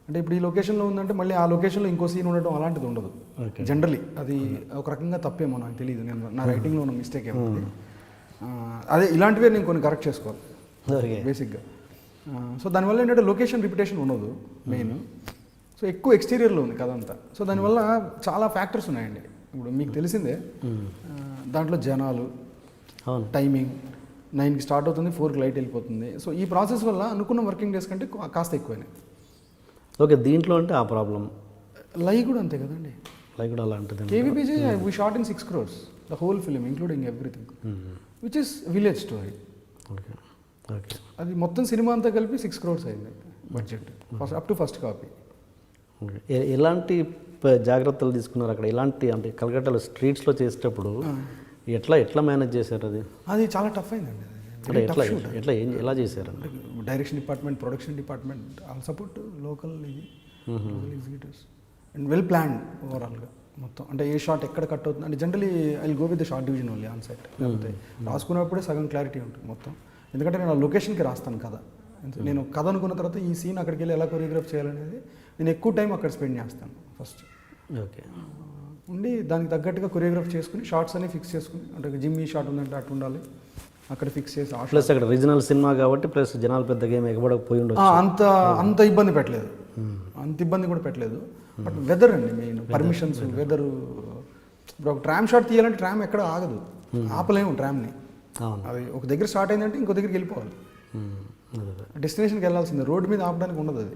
అంటే ఇప్పుడు ఈ లొకేషన్లో ఉందంటే మళ్ళీ ఆ లొకేషన్లో ఇంకో సీన్ ఉండడం అలాంటిది ఉండదు జనరలీ. అది ఒక రకంగా తప్పేమో నాకు తెలియదు, నేను నా రైటింగ్లో ఉన్న మిస్టేక్ ఏమో. అదే ఇలాంటివే నేను కొన్ని కరెక్ట్ చేసుకోవాలి బేసిక్గా. సో దానివల్ల ఏంటంటే లొకేషన్ రిపిటేషన్ ఉండదు మెయిన్. సో ఎక్కువ ఎక్స్టీరియర్లో ఉంది కథ అంతా. సో దానివల్ల చాలా ఫ్యాక్టర్స్ ఉన్నాయండి. ఇప్పుడు మీకు తెలిసిందే, దాంట్లో జనాలు, టైమింగ్ 9కి స్టార్ట్ అవుతుంది, 4కి లైట్ వెళ్ళిపోతుంది. సో ఈ ప్రాసెస్ వల్ల అనుకున్న వర్కింగ్ డేస్ కంటే కాస్త ఎక్కువైనాయి. ఓకే, దీంట్లో అంటే ఆ ప్రాబ్లం. లై కూడా అంతే కదండి, లై కూడా అలాంటిది. K V P G we shot in 6 crores the whole film including everything, which is village story. Okay okay, అది మొత్తం సినిమా అంతా కలిపి 6 crores అయింది budget up to first copy. Okay, ఎలాంటి జాగ్రత్తలు తీసుకున్నారు అక్కడ? ఎలాంటి, అంటే కలకట్టాలో స్ట్రీట్స్లో చేసేటప్పుడు ఎట్లా మేనేజ్ చేశారు? అది చాలా టఫ్ అయిందండి. అంటే ఎలా చేశారు? Direction department, production department, all support, local executives, and well planned ఓవరాల్గా మొత్తం. అంటే ఏ షాట్ ఎక్కడ కట్ అవుతుంది అంటే generally I go with the short division only on set. లేకపోతే రాసుకున్నప్పుడే సగం క్లారిటీ ఉంటుంది మొత్తం. ఎందుకంటే నేను ఆ లొకేషన్కి రాస్తాను కథ. నేను కథ అనుకున్న తర్వాత ఈ సీన్ అక్కడికి వెళ్ళి ఎలా కొరియోగ్రాఫ్ చేయాలనేది నేను ఎక్కువ టైం అక్కడ స్పెండ్ చేస్తాను ఫస్ట్. ఓకే, ఉండి దానికి తగ్గట్టుగా కొరియోగ్రాఫ్ చేసుకుని షార్ట్స్ అన్ని ఫిక్స్ చేసుకుని, అంటే జిమ్ ఈ షాట్ ఉందంటే అటు ఉండాలి అక్కడ ఫిక్స్ చేసి. ప్లస్ అక్కడ రీజనల్ సినిమా కాబట్టి ప్లస్ జనాలు పెద్ద గేమ్ ఎగబడకపోయి ఉండదు. అంత ఇబ్బంది పెట్టలేదు, అంత ఇబ్బంది కూడా పెట్టలేదు. బట్ వెదర్ అండి మెయిన్, పర్మిషన్స్, వెదరు. ఇప్పుడు ఒక ట్రామ్ షాట్ తీయాలంటే ట్రామ్ ఎక్కడ ఆగదు, ఆపలేము ట్రామ్ని. అది ఒక దగ్గర స్టార్ట్ అయిందంటే ఇంకో దగ్గరికి వెళ్ళిపోవాలి, డెస్టినేషన్కి వెళ్ళాల్సిందే, రోడ్డు మీద ఆపడానికి ఉండదు అది.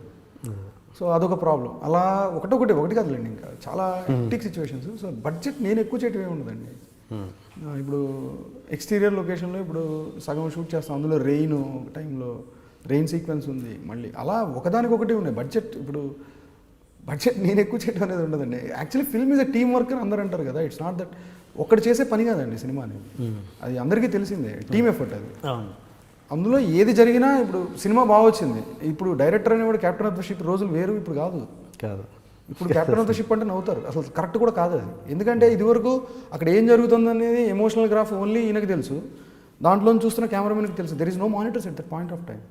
సో అదొక ప్రాబ్లం. అలా ఒకటి కాదులేండి, ఇంకా చాలా హెక్టిక్ సిచ్యువేషన్స్. సో బడ్జెట్ నేను ఎక్కువ చేయటం ఏమి ఉండదండి. ఇప్పుడు ఎక్స్టీరియర్ లొకేషన్లో ఇప్పుడు సగం షూట్ చేస్తాం, అందులో రెయిన్ టైంలో రెయిన్ సీక్వెన్స్ ఉంది, మళ్ళీ అలా ఒకదానికొకటి ఉన్నాయి. బడ్జెట్ నేను ఎక్కువ చేయడం అనేది ఉండదండి. Actually film is a team work అని అందరూ అంటారు కదా. ఇట్స్ నాట్ దట్ ఒక్కటి చేసే పని కాదండి సినిమా అనేది, అది అందరికీ తెలిసిందే, టీమ్ ఎఫర్ట్ అది. అందులో ఏది జరిగినా ఇప్పుడు సినిమా బాగా వచ్చింది, ఇప్పుడు డైరెక్టర్ అనేవాడు కెప్టెన్ ఆఫ్ ద షిప్ రోజులు వేరు, ఇప్పుడు కాదు. ఇప్పుడు కెప్టెన్ ఆఫ్ ద షిప్ అంటే నవ్వుతారు, అసలు కరెక్ట్ కూడా కాదు అది. ఎందుకంటే ఇదివరకు అక్కడ ఏం జరుగుతుంది అనేది ఎమోషనల్ గ్రాఫ్ ఓన్లీ ఈయనకి తెలుసు, దాంట్లో చూస్తున్న కెమెరామెన్కి తెలుసు. There is no monitors at that point of time.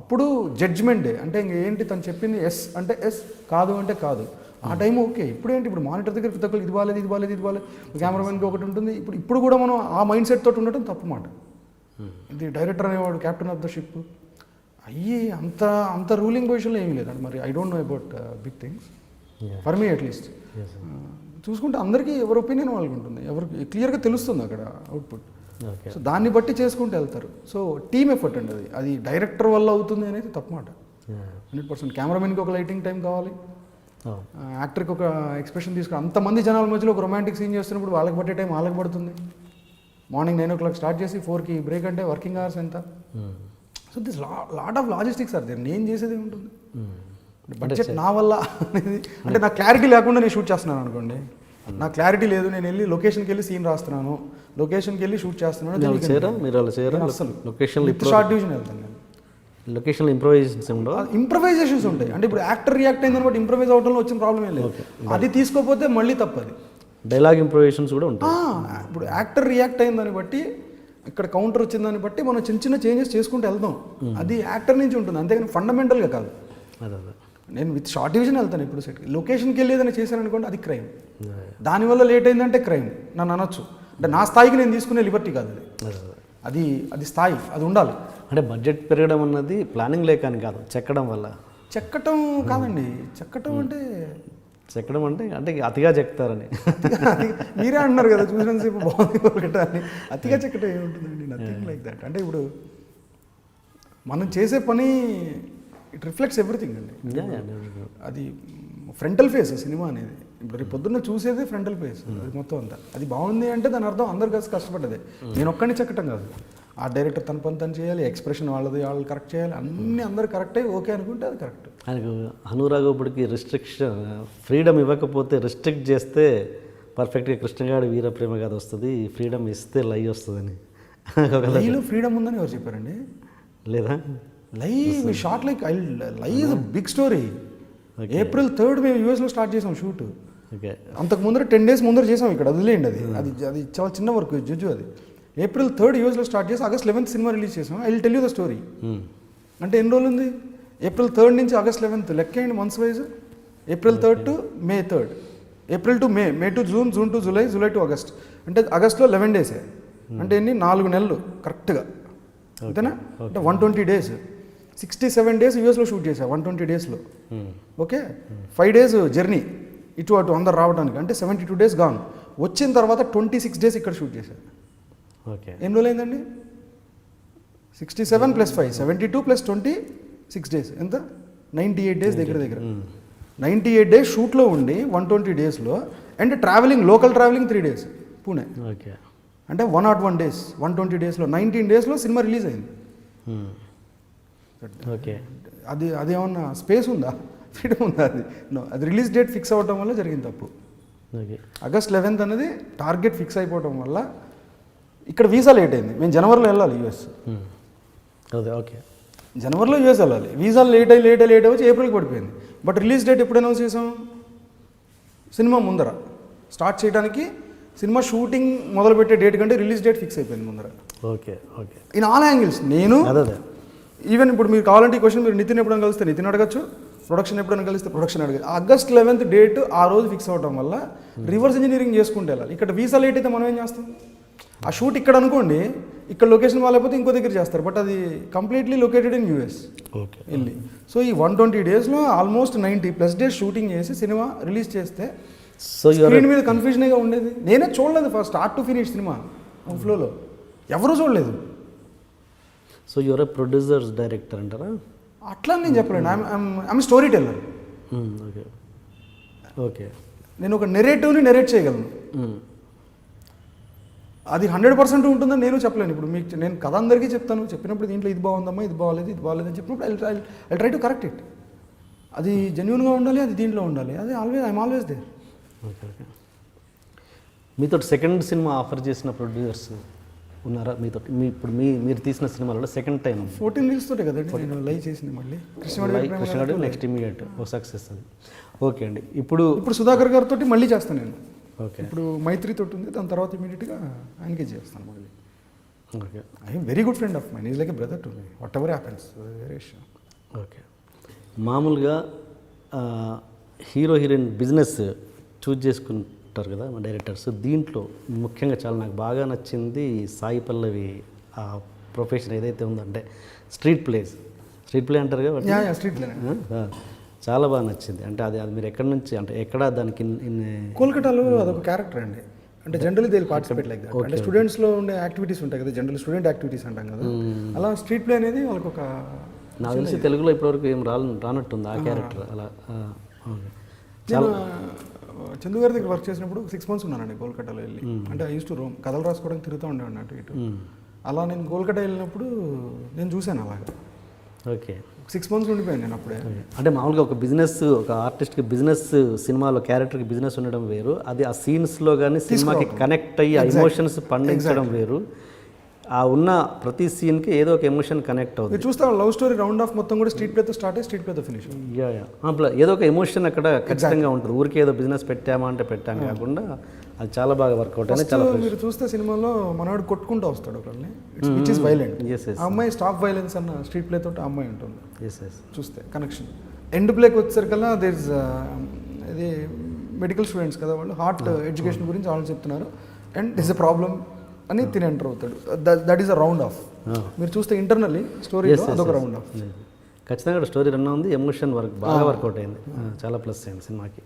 అప్పుడు జడ్జ్మెంటే, అంటే ఇంకేంటి తను చెప్పింది ఎస్ అంటే ఎస్, కాదు అంటే కాదు. ఆ టైం ఓకే. ఇప్పుడేంటి, ఇప్పుడు మానిటర్ దగ్గర ప్రతి ఒక్కరు ఇది బాలేదు, ఇది బాలేదు, ఇది బాలేదు, కెమెరామెన్కి ఒకటి ఉంటుంది. ఇప్పుడు కూడా మనం ఆ మైండ్ సెట్ తోటి ఉండటం తప్పు మాట. ఇది డైరెక్టర్ అనేవాడు క్యాప్టెన్ ఆఫ్ ద షిప్ అంత రూలింగ్ పొజిషన్లో ఏమీ లేదండి. మరి I don't know about big things, for me at least. చూసుకుంటే అందరికీ ఎవరి ఒపీనియన్ వాళ్ళకి ఉంటుంది, ఎవరికి క్లియర్గా తెలుస్తుంది అక్కడ అవుట్పుట్. సో దాన్ని బట్టి చేసుకుంటూ వెళ్తారు. సో టీమ్ ఎఫర్ట్ అండి అది డైరెక్టర్ వల్ల అవుతుంది అనేది తప్పు మాట. 100%. కెమెరామెన్కి ఒక లైటింగ్ టైం కావాలి, యాక్టర్కి ఒక ఎక్స్ప్రెషన్ తీసుకుని, అంతమంది జనాల మధ్యలో ఒక రొమాంటిక్ సీన్ చేస్తున్నప్పుడు వాళ్ళకి పట్టే టైం వాళ్ళకి పడుతుంది. మార్నింగ్ 9 o'clock స్టార్ట్ చేసి 4కి బ్రేక్ అంటే వర్కింగ్ అవర్స్ ఎంత. So this lot of logistics are there. నేను చేసేది ఉంటుంది బడ్జెట్ నా వల్ల అనేది, అంటే నాకు క్లారిటీ లేకుండా నేను షూట్ చేస్తున్నాను అనుకోండి, నాకు క్లారిటీ లేదు, నేను వెళ్ళి లొకేషన్కి వెళ్ళి సీన్ రాస్తున్నాను, లొకేషన్కి వెళ్ళి షూట్ చేస్తున్నాను, అసలు షార్ట్ డివిజన్ వెళ్తాను నేను. లొకేషన్లో ఇంప్రవైజేషన్స్ ఉంటాయి. అంటే ఇప్పుడు యాక్టర్ రియాక్ట్ అయిందని బట్టి ఇంప్రవైజ్ అవడంలో వచ్చిన ప్రాబ్లం ఏం లేదు. అది తీసుకోకపోతే మళ్ళీ తప్పది. డైలాగ్ ఇంప్రవైజేషన్స్ కూడా ఉంటాయి. ఇప్పుడు యాక్టర్ రియాక్ట్ అయిందని బట్టి, ఇక్కడ కౌంటర్ వచ్చిందని బట్టి మనం చిన్న చిన్న చేంజెస్ చేసుకుంటూ వెళ్దాం. అది యాక్టర్ నుంచి ఉంటుంది, అంతేగాని ఫండమెంటల్గా కాదు. నేను విత్ షార్ట్ డివిజన్ వెళ్తాను ఇప్పుడు సెట్కి. లొకేషన్కి వెళ్ళి ఏదైనా చేశాను అనుకోండి, అది క్రైమ్. దానివల్ల లేట్ అయిందంటే క్రైమ్ నన్ను అనొచ్చు. అంటే నా స్థాయికి నేను తీసుకునే లిబర్టీ కాదు అది. అది స్థాయి, అది ఉండాలి. అంటే బడ్జెట్ పెరగడం అన్నది ప్లానింగ్ లేక అని కాదు, చెక్కడం వల్ల. చెక్కటం కాదండి, చెక్కటం అంటే అంటే అతిగా చెక్తారని మీరే అంటున్నారు కదా, చూసినంతసేపు బాగుంది ఒకటి అని. అతిగా చెక్కటం ఏముంటుందండి, నథింగ్ లైక్ దట్. అంటే ఇప్పుడు మనం చేసే పని ఇట్ రిఫ్లెక్ట్స్ ఎవ్రీథింగ్ అండి. అది ఫ్రంటల్ ఫేస్ సినిమా అనేది. ఇప్పుడు రేపు పొద్దున్న చూసేది ఫ్రంటల్ ఫేస్, అది మొత్తం అంతా. అది బాగుంది అంటే దాని అర్థం అందరు కలిసి కష్టపడ్డదే. నేను ఒక్కడిని చెక్కటం కాదు, ఆ డైరెక్టర్ తన పని తను చేయాలి, ఎక్స్ప్రెషన్ వాళ్ళది వాళ్ళు కరెక్ట్ చేయాలి, అన్నీ అందరు కరెక్ట్ అయ్యి ఓకే అనుకుంటే అది కరెక్ట్. ఆయనకు అనురాగపుడికి రిస్ట్రిక్షన్, ఫ్రీడమ్ ఇవ్వకపోతే, రిస్ట్రిక్ట్ చేస్తే పర్ఫెక్ట్గా కృష్ణగాడి వీరప్రేమ కథ వస్తుంది, ఫ్రీడమ్ ఇస్తే లై వస్తుందని. లైలో ఫ్రీడమ్ ఉందని ఎవరు చెప్పారండి? లేదా lie short like lie is a big story. April 3rd మేము యూఎస్లో స్టార్ట్ చేసాం షూట్. అంతకు ముందర 10 days ముందర చేసాం ఇక్కడ, వదిలేయండి. అది చాలా చిన్న వర్క్ జడ్జు. అది April 3rd యూఎస్లో స్టార్ట్ చేసి August 11th సినిమా రిలీజ్ చేసాం. I will tell you the story. అంటే ఎన్ని రోజులు ఉంది? April 3rd నుంచి August 11th లెక్కేయండి months wise. April 3rd to May 3rd, April to May to June, June to July, July to August. అంటే ఆగస్ట్లో 11 days. అంటే ఎన్ని? 4 నెలలు కరెక్ట్గా, అంతేనా? అంటే 120 days, 67 days యూఎస్లో షూట్ చేశా 120 daysలో. ఓకే, 5 days జర్నీ ఇటు అటు అందరు రావడానికి, అంటే 72 days గాన్. వచ్చిన తర్వాత 26 days ఇక్కడ షూట్ చేశాను. ఓకే, ఎన్ని రోజులు అయిందండి? 67 + 5 72 + 26 days ఎంత? 98 days దగ్గర 98 days షూట్లో ఉండి 120 daysలో. And travelling, local travelling 3 days Pune. Okay, అంటే 101 days 120 daysలో 19 daysలో సినిమా రిలీజ్ అయింది. ఓకే, అదేమన్నా స్పేస్ ఉందా, ఫ్రీడమ్ ఉందా? అది రిలీజ్ డేట్ ఫిక్స్ అవ్వడం వల్ల జరిగింది తప్పు. August 11th అనేది టార్గెట్ ఫిక్స్ అయిపోవడం వల్ల ఇక్కడ వీసా లేట్ అయింది. మేము జనవరిలో వెళ్ళాలి యూఎస్. ఓకే, జనవరిలో యూఎస్ వెళ్ళాలి. వీసా లేట్ అయ్యి వచ్చి ఏప్రిల్కి పడిపోయింది. బట్ రిలీజ్ డేట్ ఎప్పుడు అనౌన్స్ చేసాం? సినిమా ముందర స్టార్ట్ చేయడానికి, సినిమా షూటింగ్ మొదలుపెట్టే డేట్ కంటే రిలీజ్ డేట్ ఫిక్స్ అయిపోయింది ముందర. Okay, okay. In all angles. నేను ఈవెన్ ఇప్పుడు మీరు కావాలంటే ఈ క్వశ్చన్ మీరు నితిన్ ఎప్పుడైనా కలిస్తే నితిన్ అడగచ్చు, ప్రొడక్షన్ ఎప్పుడైనా కలిస్తే ప్రొడక్షన్ అడగచ్చు. August 11th డేట్ ఆ రోజు ఫిక్స్ అవ్వడం వల్ల రివర్స్ ఇంజనీరింగ్ చేసుకుంటే వెళ్ళాలి. ఇక్కడ వీసా లేట్ అయితే మనం ఏం చేస్తాం? ఆ షూట్ ఇక్కడ అనుకోండి, ఇక్కడ లొకేషన్ వాళ్ళైపోతే ఇంకో దగ్గర చేస్తారు. బట్ అది కంప్లీట్లీ లొకేటెడ్ ఇన్ యూఎస్ వెళ్ళి. సో ఈ 120 daysలో ఆల్మోస్ట్ 90+ days షూటింగ్ చేసి సినిమా రిలీజ్ చేస్తే స్క్రీన్ మీద కన్ఫ్యూజన్గా ఉండేది. నేనే చూడలేదు first start to finish cinema ఫ్లోలో, ఎవరూ చూడలేదు. సో యువర్ ప్రొడ్యూసర్స్ డైరెక్టర్ అంటారా? అట్లా నేను చెప్పలేను. I'm story teller. Okay, okay. నేను ఒక నెరేటివ్ని నెరేట్ చేయగలను. అది 100% ఉంటుందని నేను చెప్పలేను. ఇప్పుడు మీకు నేను కథ అందరికీ చెప్తాను, చెప్పినప్పుడు దీంట్లో ఇది బాగుందమ్మా, ఇది బాగాలేదు అని చెప్పినప్పుడు I try to correct it. అది జెన్యూన్గా ఉండాలి, అది దీంట్లో ఉండాలి. అది I'm always there. Okay, okay. మీతో సెకండ్ సినిమా ఆఫర్ చేసిన ప్రొడ్యూసర్స్ ఉన్నారా మీతో? మీరు తీసిన సినిమాలో సెకండ్ టైం 14 reels తోటే కదండి నేను లైవ్ చేసింది. మళ్ళీ కృష్ణగాడు నెక్స్ట్ ఇమీడియట్ ఒక సక్సెస్ అది. ఓకే అండి. ఇప్పుడు సుధాకర్ గారితో మళ్ళీ చేస్తాను నేను. ఓకే, ఇప్పుడు మైత్రి తోటి ఉంది, దాని తర్వాత ఇమీడియట్గా ఆయనకే చేస్తాను మళ్ళీ. Okay, I'm very good friend of mine. Is like a brother to me. Whatever happens, వేరే విషయం. ఓకే. మామూలుగా హీరో హీరోయిన్ బిజినెస్ చూజ్ చేసుకుంటారు కదా మా డైరెక్టర్స్, దీంట్లో ముఖ్యంగా చాలా నాకు బాగా నచ్చింది సాయి పల్లవి ఆ ప్రొఫెషన్ ఏదైతే ఉందో, అంటే స్ట్రీట్ ప్లే అంటారు కదా, స్ట్రీట్ చాలా బాగా నచ్చింది. అంటే అది అది మీరు ఎక్కడి నుంచి, అంటే ఎక్కడ దానికి కోల్కతాలో అదొక క్యారెక్టర్ అండి. అంటే generally they participate like that. అంటే స్టూడెంట్స్లో ఉండే యాక్టివిటీస్ ఉంటాయి కదా, జనరల్ స్టూడెంట్ యాక్టివిటీస్ అంటాం కదా, అలా స్ట్రీట్ ప్లే అనేది వాళ్ళకి ఒక, నాకు తెలిసి తెలుగులో ఇప్పటివరకు ఏం రానట్టుంది ఆ క్యారెక్టర్ అలా. నేను చందు గారి దగ్గర వర్క్ చేసినప్పుడు 6 months ఉన్నానండి కోల్కతాలో వెళ్ళి. అంటే ఐ యూస్ టు రోమ్, కథలు రాసుకోవడానికి తిరుగుతూ ఉండేవాడిని అటు ఇటు. అలా నేను కోల్కతా వెళ్ళినప్పుడు నేను చూశాను అలాగా. ఓకే, 6 months ఉండిపోయాను నేను అప్పుడే. అంటే మామూలుగా ఒక బిజినెస్, ఒక ఆర్టిస్ట్కి బిజినెస్, సినిమాలో క్యారెక్టర్కి బిజినెస్ ఉండడం వేరు, అది ఆ సీన్స్లో కానీ సినిమాకి కనెక్ట్ అయ్యి ఆ ఎమోషన్స్ పండించడం వేరు. ఆ ఉన్న ప్రతి సీన్కి ఏదో ఒక ఎమోషన్ కనెక్ట్ అవుతుంది. మీరు చూస్తే లవ్ స్టోరీ రౌండ్ ఆఫ్ మొత్తం కూడా స్ట్రీట్ ప్లేతో స్టార్ట్ అయ్యి స్ట్రీట్ ప్లేతో ఫినిష్. ఏదో ఒక ఎమోషన్ అక్కడ ఖచ్చితంగా ఉంటుంది. ఊరికే ఏదో బిజినెస్ పెట్టామా అంటే పెట్టాం కాకుండా అది చాలా బాగా వర్కౌట్ అనేది. చాలా మీరు చూస్తే సినిమాలో మనవాడు కొట్టుకుంటూ వస్తాడు ఒకరిని, విచ్ ఇస్ వైలెంట్. ఆ అమ్మాయి స్టాప్ వైలెన్స్ అన్న స్ట్రీట్ ప్లే తోటి ఆ అమ్మాయి ఉంటుంది. చూస్తే కనెక్షన్ ఎండ్ ప్లేకి వచ్చేసరికల్లా దేర్ ఇస్ ఇది మెడికల్ స్టూడెంట్స్ కదా వాళ్ళు, హార్ట్ ఎడ్యుకేషన్ గురించి వాళ్ళు చెప్తున్నారు, అండ్ దిస్ ఎ ప్రాబ్లమ్ అని తిని ఎంటర్ అవుతాడు. That is a round of. మీరు చూస్తే ఇంటర్నల్లీ స్టోరీ అదొక రౌండ్ ఆఫ్. ఖచ్చితంగా స్టోరీ రన్ ఉంది, ఎమోషన్ బాగా వర్కౌట్ అయింది, చాలా ప్లస్ అయింది సినిమాకి.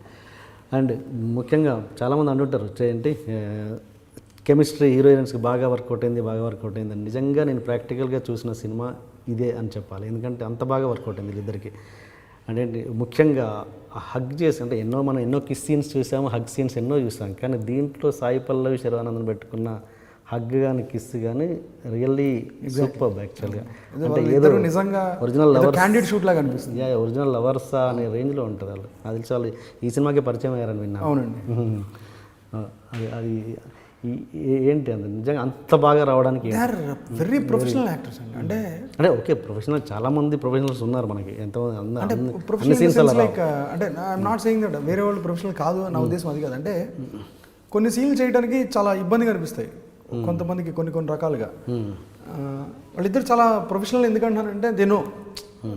అండ్ ముఖ్యంగా చాలామంది అంటుంటారు ఏంటి కెమిస్ట్రీ హీరోయిన్స్కి బాగా వర్కౌట్ అయింది అని. నిజంగా నేను ప్రాక్టికల్గా చూసిన సినిమా ఇదే అని చెప్పాలి, ఎందుకంటే అంత బాగా వర్కౌట్ అయింది వీళ్ళిద్దరికి. అంటే ముఖ్యంగా హగ్ చేసి, అంటే మనం ఎన్నో కిస్ సీన్స్ చూసాము, హగ్ సీన్స్ ఎన్నో చూసాం, కానీ దీంట్లో సాయి పల్లవి శర్వానందన్ పెట్టుకున్న హగ్ కానీ కిస్ కానీ రియల్లీ సూపర్ యాక్చువల్గా. అంటే ఏదో నిజంగా ఒరిజినల్ లవర్స్ క్యాండిడ్ షూట్ లాగా అనిపిస్తుంది. ఒరిజినల్ లవర్సా అనే రేంజ్లో ఉంటుంది వాళ్ళు. అది తెలిసి వాళ్ళు ఈ సినిమాకి పరిచయం అయ్యారని విన్నాను. అవునండి. అది ఏంటి అంత నిజంగా అంత బాగా రావడానికి వెరీ ప్రొఫెషనల్ యాక్టర్స్ అండి. అంటే ఓకే, ప్రొఫెషనల్ చాలా మంది ప్రొఫెషనల్స్ ఉన్నారు మనకి, ఎంతో లైక్, అంటే ఐఎమ్ నాట్ సేయింగ్ దట్ వేరే వాళ్ళు ప్రొఫెషనల్ కాదు, నా ఉద్దేశం అది కాదు. అంటే కొన్ని సీన్లు చేయడానికి చాలా ఇబ్బందిగా అనిపిస్తాయి కొంతమందికి, కొన్ని రకాలుగా. వాళ్ళిద్దరు చాలా ప్రొఫెషనల్. ఎందుకంటానంటే దేనో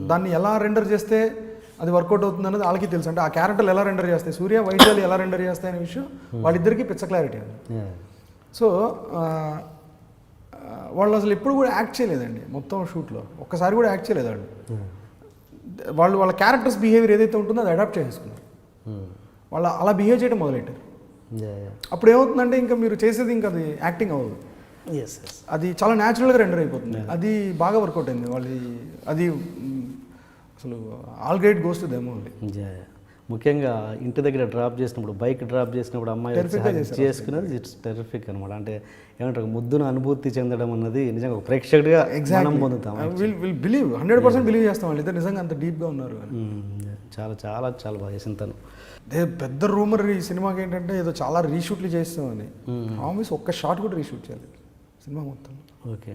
దాన్ని ఎలా రెండర్ చేస్తే అది వర్కౌట్ అవుతుంది అన్నది వాళ్ళకి తెలుసు. అంటే ఆ క్యారెక్టర్లు ఎలా రెండర్ చేస్తాయి, సూర్య వైద్యాలు ఎలా రెండర్ చేస్తాయి అనే విషయం వాళ్ళిద్దరికీ పిచ్చ క్లారిటీ ఉంది. సో వాళ్ళు అసలు ఎప్పుడు కూడా యాక్ట్ చేయలేదండి మొత్తం షూట్లో, ఒక్కసారి కూడా యాక్ట్ చేయలేదు వాళ్ళు. వాళ్ళ క్యారెక్టర్స్ బిహేవియర్ ఏదైతే ఉంటుందో అది అడాప్ట్ చేసుకున్నారు. వాళ్ళు అలా బిహేవ్ చేయడం మొదలెట్టారు. అప్పుడు ఏమవుతుందంటే ఇంకా మీరు చేసేది ఇంకా అది యాక్టింగ్ అవ్వదు, అది చాలా న్యాచురల్గా రెండర్ అయిపోతుంది. అది బాగా వర్కౌట్ అయింది వాళ్ళది. అది అసలు all great goes to them only. ముఖ్యంగా ఇంటి దగ్గర డ్రాప్ చేసినప్పుడు, బైక్ డ్రాప్ చేసినప్పుడు అమ్మాయి చేసుకున్నది ఇట్స్ టెరిఫిక్ అనమాట. అంటే ఏమంటారు, ముద్దును అనుభూతి చెందడం అన్నది నిజంగా ఒక ప్రేక్షకుడిగా మనం పొందుతాం. విల్ బిలీవ్ 100% బిలీవ్ చేస్తాం వాళ్ళు ఇద్దరు నిజంగా అంత డీప్గా ఉన్నారు. చాలా చాలా చాలా బాగా చేసిన తను. పెద్ద రూమర్ ఈ సినిమాకి ఏంటంటే ఏదో చాలా రీషూట్లు చేస్తామని, ఆల్మోస్ట్ ఒక్క షాట్ కూడా రీషూట్ చేయాలి సినిమా మొత్తం. ఓకే,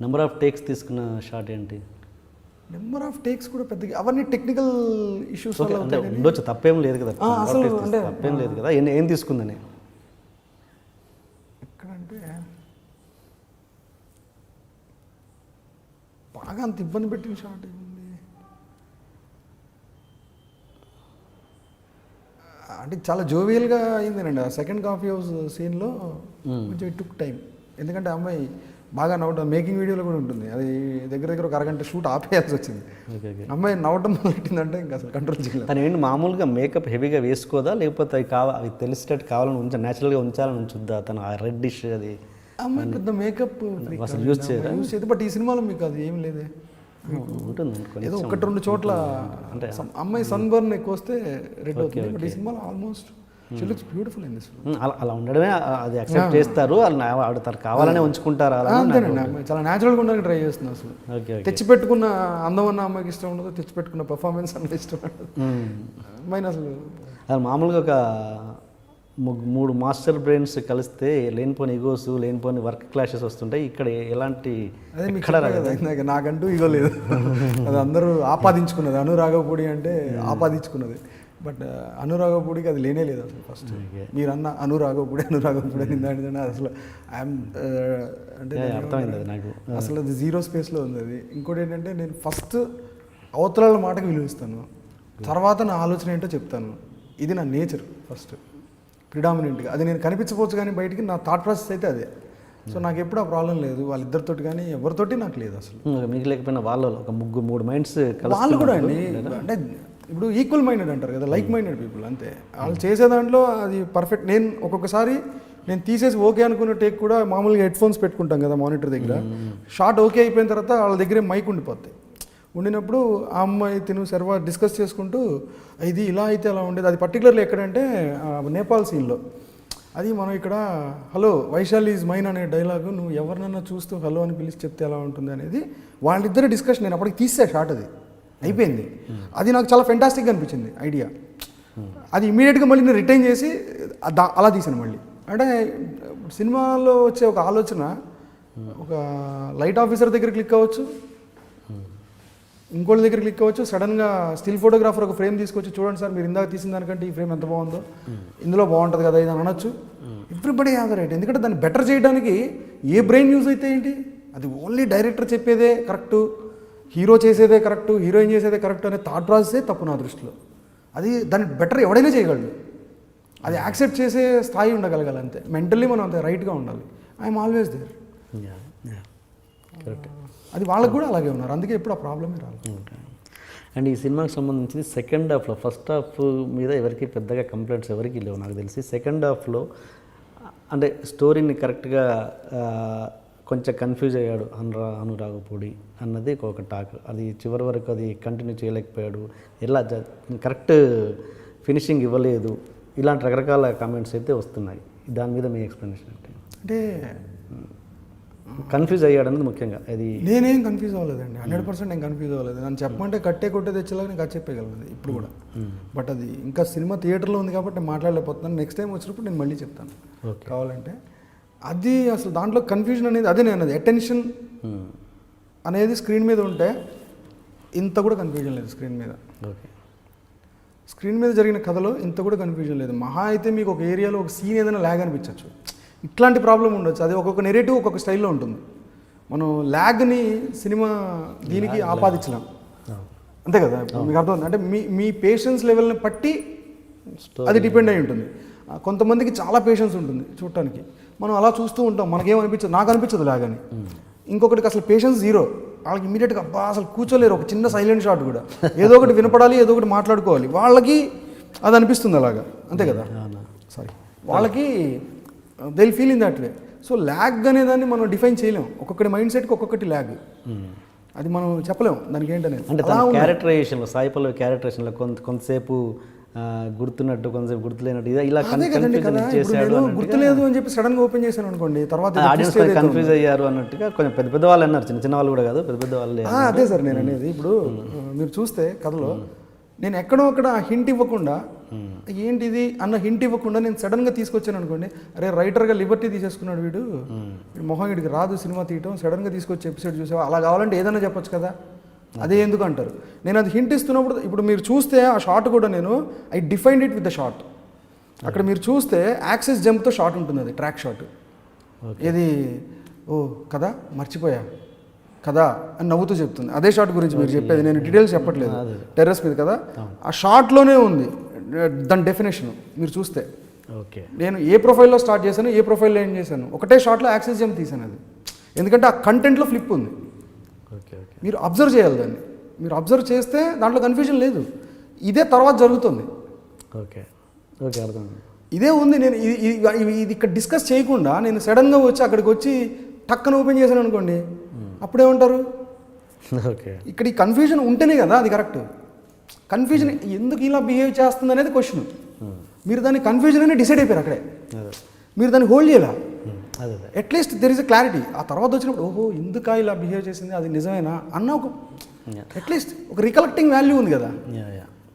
నెంబర్ ఆఫ్ టేక్స్ తీసుకున్న షాట్ ఏంటి? నెంబర్ ఆఫ్ టేక్స్ కూడా పెద్దగా అవన్నీ టెక్నికల్ ఇష్యూస్ అంటే ఉండొచ్చు, తప్పేం లేదు కదా, అసలు తప్పేం లేదు కదా. ఏం తీసుకుందని ఎక్కడంటే బాగా అంత ఇబ్బంది పెట్టిన షాట్ ఏముంది అంటే చాలా జోవియల్గా అయిందేనండి ఆ సెకండ్ కాఫీ హౌస్ సీన్లో. కొంచెం ఇట్ టుక్ టైం, ఎందుకంటే అమ్మాయి బాగా నవ్వడం, మేకింగ్ వీడియోలో కూడా ఉంటుంది, అది దగ్గర ఒక అరగంట షూట్ ఆపేయాల్సి వచ్చింది. అమ్మాయి నవ్వడం మొదలెట్టిందంటే ఇంకా అసలు కంట్రోల్ చేయలేదు. తను ఏంటి మామూలుగా మేకప్ హెవీగా వేసుకోదా, లేకపోతే అవి తెలిసేటట్టు కావాలని న్యాచురల్గా ఉంచాలని ఉంచుద్దా తను ఆ రెడ్ డిష్? అది అమ్మాయి పెద్ద మేకప్ అసలు యూజ్ చేయదు. బట్ ఈ సినిమాలో మీకు అది ఏం లేదే, ఉంటుంది ఏదో 1-2 చోట్ల. అంటే అమ్మాయి సన్ బర్న్ ఎక్కువ వస్తే రెడ్ అవుతుంది, బట్ ఈ సినిమాలో almost she looks beautiful in this. అలా ఉండడమే అది యాక్సెప్ట్ చేస్తారు, ఆడుతారు, కావాలనే ఉంచుకుంటారు. అలా అంతేనండి, అమ్మాయి చాలా న్యాచురల్గా ఉండడానికి ట్రై చేస్తుంది. అసలు తెచ్చిపెట్టుకున్న అందం అన్న అమ్మాయికి ఇష్టం ఉండదు, తెచ్చిపెట్టుకున్న పర్ఫార్మెన్స్ అన్న ఇష్టం ఉండదు అమ్మాయిని. అసలు మామూలుగా ఒక 3 మాస్టర్ బ్రెయిన్స్ కలిస్తే లేనిపోని ఈగోస్, లేనిపోని వర్క్ క్లాషెస్ వస్తుంటాయి. ఇక్కడ ఎలాంటి నాకంటూ ఈగో లేదు, అది అందరూ ఆపాదించుకున్నది. అనురాగపూడి అంటే ఆపాదించుకున్నది, బట్ అనురాగపూడికి అది లేనే లేదు అసలు. ఫస్ట్ మీరు అన్న అనురాగపూడి అని దాని అసలు ఐఎమ్ అంటే అర్థమైంది నాకు, అసలు అది జీరో స్పేస్లో ఉంది అది. ఇంకోటి ఏంటంటే నేను ఫస్ట్ అవతల మాటకు విలువిస్తాను, తర్వాత నా ఆలోచన ఏంటో చెప్తాను. ఇది నా నేచర్ ఫస్ట్ ప్రిడామినెంట్గా. అది నేను కనిపించవచ్చు కానీ బయటికి నా థాట్ ప్రాసెస్ అయితే అదే. సో నాకు ఎప్పుడు ఆ ప్రాబ్లం లేదు, వాళ్ళిద్దరితోటి కానీ ఎవరితోటి నాకు లేదు అసలు. మీకు లేకపోయినా వాళ్ళ ఒక మూడు మైండ్స్ వాళ్ళు కూడా అండి, అంటే ఇప్పుడు ఈక్వల్ మైండెడ్ అంటారు కదా, లైక్ మైండెడ్ పీపుల్ అంతే. వాళ్ళు చేసే దాంట్లో అది పర్ఫెక్ట్. నేను ఒక్కొక్కసారి నేను తీసేసి ఓకే అనుకున్న టేక్ కూడా మామూలుగా హెడ్ ఫోన్స్ పెట్టుకుంటాం కదా మానిటర్ దగ్గర, షార్ట్ ఓకే అయిపోయిన తర్వాత వాళ్ళ దగ్గరే మైక్ ఉండిపోతాయి. ఉండినప్పుడు ఆ అమ్మాయి తిను సర్వా డిస్కస్ చేసుకుంటూ ఇది ఇలా అయితే అలా ఉండేది. అది పర్టికులర్లీ ఎక్కడంటే నేపాల్ సీన్లో. అది మనం ఇక్కడ హలో వైశాలి ఈజ్ మైన్ అనే డైలాగు నువ్వు ఎవరినన్నా చూస్తూ హలో అని పిలిచి చెప్తే ఎలా ఉంటుంది అనేది వాళ్ళిద్దరు డిస్కషన్. నేను అప్పటికి తీసా షార్ట్, అది అయిపోయింది. అది నాకు చాలా ఫెంటాస్టిక్గా అనిపించింది ఐడియా. అది ఇమీడియట్గా మళ్ళీ నేను రిటైన్ చేసి అలా తీసాను మళ్ళీ. అంటే సినిమాలో వచ్చే ఒక ఆలోచన ఒక లైట్ ఆఫీసర్ దగ్గర క్లిక్ అవ్వచ్చు, ఇంకోళ్ళ దగ్గర క్లిక్ అవ్వచ్చు, సడన్గా స్టిల్ ఫోటోగ్రాఫర్ ఒక ఫ్రేమ్ తీసుకొచ్చి చూడండి సార్ మీరు ఇందాక తీసిన దానికంటే ఈ ఫ్రేమ్ ఎంత బాగుందో, ఇందులో బాగుంటుంది కదా ఇది అని అనొచ్చు. Everybody have the right. ఎందుకంటే దాన్ని బెటర్ చేయడానికి ఏ బ్రెయిన్ యూజ్ అయితే ఏంటి, అది ఓన్లీ డైరెక్టర్ చెప్పేదే కరెక్టు, హీరో చేసేదే కరెక్టు, హీరోయిన్ చేసేదే కరెక్ట్ అనే థాట్ ప్రాసెసే తప్పు నా దృష్టిలో. అది దాన్ని బెటర్ ఎవడైనా చేయగలడు. అది యాక్సెప్ట్ చేసే స్థాయి ఉండగలగాలి అంతే. మెంటల్లీ మనం అంతే రైట్గా ఉండాలి. I'm always there. కరెక్ట్. అది వాళ్ళకు కూడా అలాగే ఉన్నారు, అందుకే ఎప్పుడు ఆ ప్రాబ్లమే రాలేదు. అండ్ ఈ సినిమాకి సంబంధించి సెకండ్ హాఫ్లో, ఫస్ట్ హాఫ్ మీద ఎవరికి పెద్దగా కంప్లైంట్స్ ఎవరికి లేవు నాకు తెలిసి. సెకండ్ హాఫ్లో అంటే స్టోరీని కరెక్ట్గా కొంచెం కన్ఫ్యూజ్ అయ్యాడు అనురాగపూడి అన్నది ఒక టాక్. అది చివరి వరకు అది కంటిన్యూ చేయలేకపోయాడు, ఎలా కరెక్ట్ ఫినిషింగ్ ఇవ్వలేదు, ఇలాంటి రకరకాల కామెంట్స్ అయితే వస్తున్నాయి. దాని మీద మీ ఎక్స్ప్లెనేషన్ అంటే కన్ఫ్యూజ్ అయ్యాడు అనేది ముఖ్యంగా. అది నేనేం కన్ఫ్యూజ్ అవ్వలేదండి, 100% నేను కన్ఫ్యూజ్ అవ్వలేదు. నన్ను చెప్పమంటే కొట్టే తెచ్చేలాగా నేను కట్ చెప్పగలను ఇప్పుడు కూడా. బట్ అది ఇంకా సినిమా థియేటర్లో ఉంది కాబట్టి నేను మాట్లాడలేకపోతున్నాను. నెక్స్ట్ టైం వచ్చినప్పుడు నేను మళ్ళీ చెప్తాను కావాలంటే. అది అసలు దాంట్లో కన్ఫ్యూజన్ అనేది అదే నేను అది అటెన్షన్ అనేది స్క్రీన్ మీద ఉంటే ఇంత కూడా కన్ఫ్యూజన్ లేదు స్క్రీన్ మీద. ఓకే. స్క్రీన్ మీద జరిగిన కథలో ఇంత కూడా కన్ఫ్యూజన్ లేదు. మహా అయితే మీకు ఒక ఏరియాలో ఒక సీన్ ఏదైనా ల్యాగ్ అనిపించవచ్చు, ఇట్లాంటి ప్రాబ్లం ఉండొచ్చు. అది ఒక్కొక్క నెరేటివ్ ఒక్కొక్క స్టైల్లో ఉంటుంది. మనం ల్యాగ్ని సినిమా దీనికి ఆపాదించలేం అంతే కదా. మీకు అర్థం అంటే మీ పేషెన్స్ లెవెల్ని బట్టి అది డిపెండ్ అయి ఉంటుంది. కొంతమందికి చాలా పేషెన్స్ ఉంటుంది చూడటానికి, మనం అలా చూస్తూ ఉంటాం, మనకేమనిపించదు, నాకు అనిపించదు ల్యాగ్ అని. ఇంకొకటికి అసలు పేషెన్స్ జీరో, వాళ్ళకి ఇమీడియట్గా అబ్బా అసలు కూర్చోలేరు. ఒక చిన్న సైలెంట్ షాట్ కూడా ఏదో ఒకటి వినపడాలి, ఏదో ఒకటి మాట్లాడుకోవాలి, వాళ్ళకి అది అనిపిస్తుంది అలాగా అంతే కదా. సారీ, వాళ్ళకి they will feel in that way. So lag అనేదాన్ని మనం డిఫైన్ చేయలేం. ఒక్కొక్కటి మైండ్ సెట్కి ఒక్కొక్కటి ల్యాగ్, అది మనం చెప్పలేం దానికి ఏంటనేది. అంటే క్యారెక్టరైజేషన్లో, సాయిపల్లవి క్యారెక్టరైజేషన్లో కొంతసేపు గుర్తున్నట్టు, కొంతసేపు గుర్తులేనట్టు, ఇలా గుర్తులేదు అని చెప్పి సడన్ గా ఓపెన్ చేశాను అనుకోండి, తర్వాత ఆడియన్స్ కన్ఫ్యూజ్ అయ్యారు అన్నట్టుగా కొంచెం పెద్ద పెద్ద వాళ్ళు అన్నారు, చిన్న చిన్న వాళ్ళు కూడా కాదు, పెద్ద పెద్ద వాళ్ళు. అదే సార్ నేను అనేది. ఇప్పుడు మీరు చూస్తే కథలో నేను ఎక్కడో అక్కడ హింట్ ఇవ్వకుండా, ఏంటిది అన్న హింట్ ఇవ్వకుండా నేను సడన్గా తీసుకొచ్చాను అనుకోండి, అరే రైటర్గా లిబర్టీ తీసేసుకున్నాడు వీడు, మొహం వీడికి రాదు సినిమా తీయటం, సడన్గా తీసుకొచ్చి ఎపిసోడ్ చూసావా, అలా కావాలంటే ఏదైనా చెప్పొచ్చు కదా, అదే ఎందుకు అంటారు. నేను అది హింట్ ఇస్తున్నప్పుడు ఇప్పుడు మీరు చూస్తే ఆ షాట్ కూడా నేను I defined it with the shot. అక్కడ మీరు చూస్తే యాక్సెస్ జంప్తో షాట్ ఉంటుంది, అది ట్రాక్ షాట్. ఇది ఓ కదా మర్చిపోయా కదా అని నవ్వుతూ చెప్తుంది. అదే షాట్ గురించి మీరు చెప్పేది, నేను డీటెయిల్స్ చెప్పట్లేదు. టెర్రస్ మీద కదా, ఆ షాట్లోనే ఉంది దాని డెఫినేషన్. మీరు చూస్తే నేను ఏ ప్రొఫైల్లో స్టార్ట్ చేశాను, ఏ ప్రొఫైల్లో ఏం చేశాను, ఒకటే షాట్లో యాక్సెస్ జంప్ తీశాను. అది ఎందుకంటే ఆ కంటెంట్లో ఫ్లిప్ ఉంది. మీరు అబ్జర్వ్ చేయాలి దాన్ని. మీరు అబ్జర్వ్ చేస్తే దాంట్లో కన్ఫ్యూజన్ లేదు. ఇదే తర్వాత జరుగుతుంది. ఇదే ఉంది. నేను ఇది ఇక్కడ డిస్కస్ చేయకుండా నేను సడన్గా వచ్చి అక్కడికి వచ్చి టక్కన ఓపెన్ చేశాను అనుకోండి, అప్పుడేమంటారు, ఇక్కడ ఈ కన్ఫ్యూజన్ ఉంటేనే కదా అది కరెక్ట్. కన్ఫ్యూజన్ ఎందుకు ఇలా బిహేవ్ చేస్తుంది అనేది క్వశ్చన్. మీరు దాన్ని కన్ఫ్యూజన్ అని డిసైడ్ అయిపోయారు అక్కడే, మీరు దాన్ని హోల్డ్ చేయాలా. At least there is a clarity. ఆ తర్వాత వచ్చినప్పుడు ఓహో ఎందుకు ఇలా బిహేవ్ చేసింది, అది నిజమేనా అన్న ఒక అట్లీస్ట్ ఒక రికలెక్టింగ్ వాల్యూ ఉంది కదా.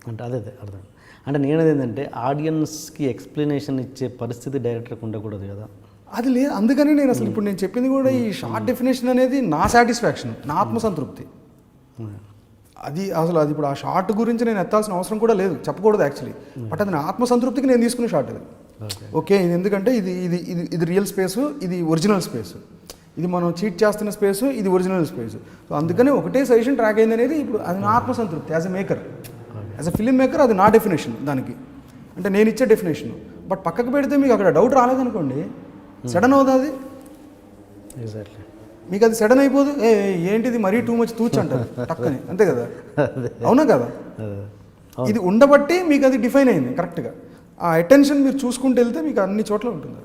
అంటే అదే అర్థం. అంటే నేనేది ఏంటంటే ఆడియన్స్కి ఎక్స్ప్లెనేషన్ ఇచ్చే పరిస్థితి డైరెక్టర్కి ఉండకూడదు కదా, అది లేదు. అందుకని నేను అసలు ఇప్పుడు నేను చెప్పింది కూడా ఈ షార్ట్ డెఫినేషన్ అనేది నా సాటిస్ఫాక్షన్, నా ఆత్మసంతృప్తి. అది అసలు అది ఇప్పుడు ఆ షార్ట్ గురించి నేను ఎత్తాల్సిన అవసరం కూడా లేదు, చెప్పకూడదు యాక్చువల్లీ. బట్ అది నా ఆత్మసంతృప్తికి నేను తీసుకునే షార్ట్ అది. ఓకే, ఇది ఎందుకంటే ఇది ఇది ఇది ఇది రియల్ స్పేసు, ఇది ఒరిజినల్ స్పేసు, ఇది మనం చీట్ చేస్తున్న స్పేసు, ఇది ఒరిజినల్ స్పేసు. సో అందుకని ఒకటే సజెషన్ ట్రాక్ అయింది అనేది ఇప్పుడు అది నా ఆత్మసంతృప్తి as a maker. As a film maker అది నా డెఫినేషన్ దానికి, అంటే నేను ఇచ్చే డెఫినేషన్. బట్ పక్కకు పెడితే మీకు అక్కడ డౌట్ రాలేదనుకోండి, సడన్ అవుతుంది, ఎగ్జాక్ట్లీ మీకు అది సడన్ అయిపోదు, ఏంటిది మరీ టూ మచ్ తూచ్ అంటారు టక్కని, అంతే కదా, అవునా కదా. ఇది ఉండబట్టి మీకు అది డిఫైన్ అయింది కరెక్ట్గా. ఆ అటెన్షన్ మీరు చూసుకుంటూ వెళ్తే మీకు అన్ని చోట్ల ఉంటుంది.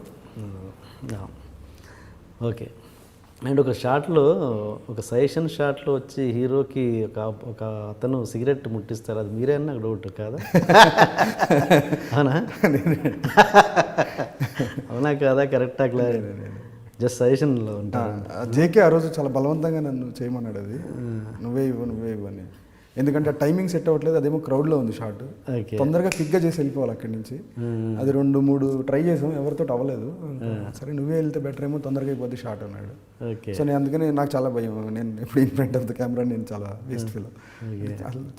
ఓకే. అండ్ ఒక షాట్లో, ఒక సజెషన్ షాట్లో వచ్చి హీరోకి ఒక అతను సిగరెట్ ముట్టిస్తారు, అది మీరే అని నాకు డౌట్ కాదా? అవునా? అవునా కాదా? కరెక్టా? క్లారిటీ జస్ట్ సజెషన్లో ఉంటాను. జేకే ఆ రోజు చాలా బలవంతంగా నన్ను చేయమన్నాడు, అది నువ్వే ఇవ్వు అని. ఎందుకంటే ఆ టైమింగ్ సెట్ అవ్వట్లేదు, అదేమో క్రౌడ్లో ఉంది షాట్, తొందరగా క్విక్గా చేసి వెళ్ళిపోవాలి అక్కడి నుంచి. అది 2-3 ట్రై చేసాం, ఎవరితో అవ్వలేదు. సరే నువ్వే వెళ్తే బెటర్ ఏమో, తొందరగా అయిపోద్ది షాట్ అన్నాడు. సో నేను అందుకని నాకు చాలా భయం, నేను ఎప్పుడు in front of the camera నేను చాలా వేస్ట్ ఫీల్,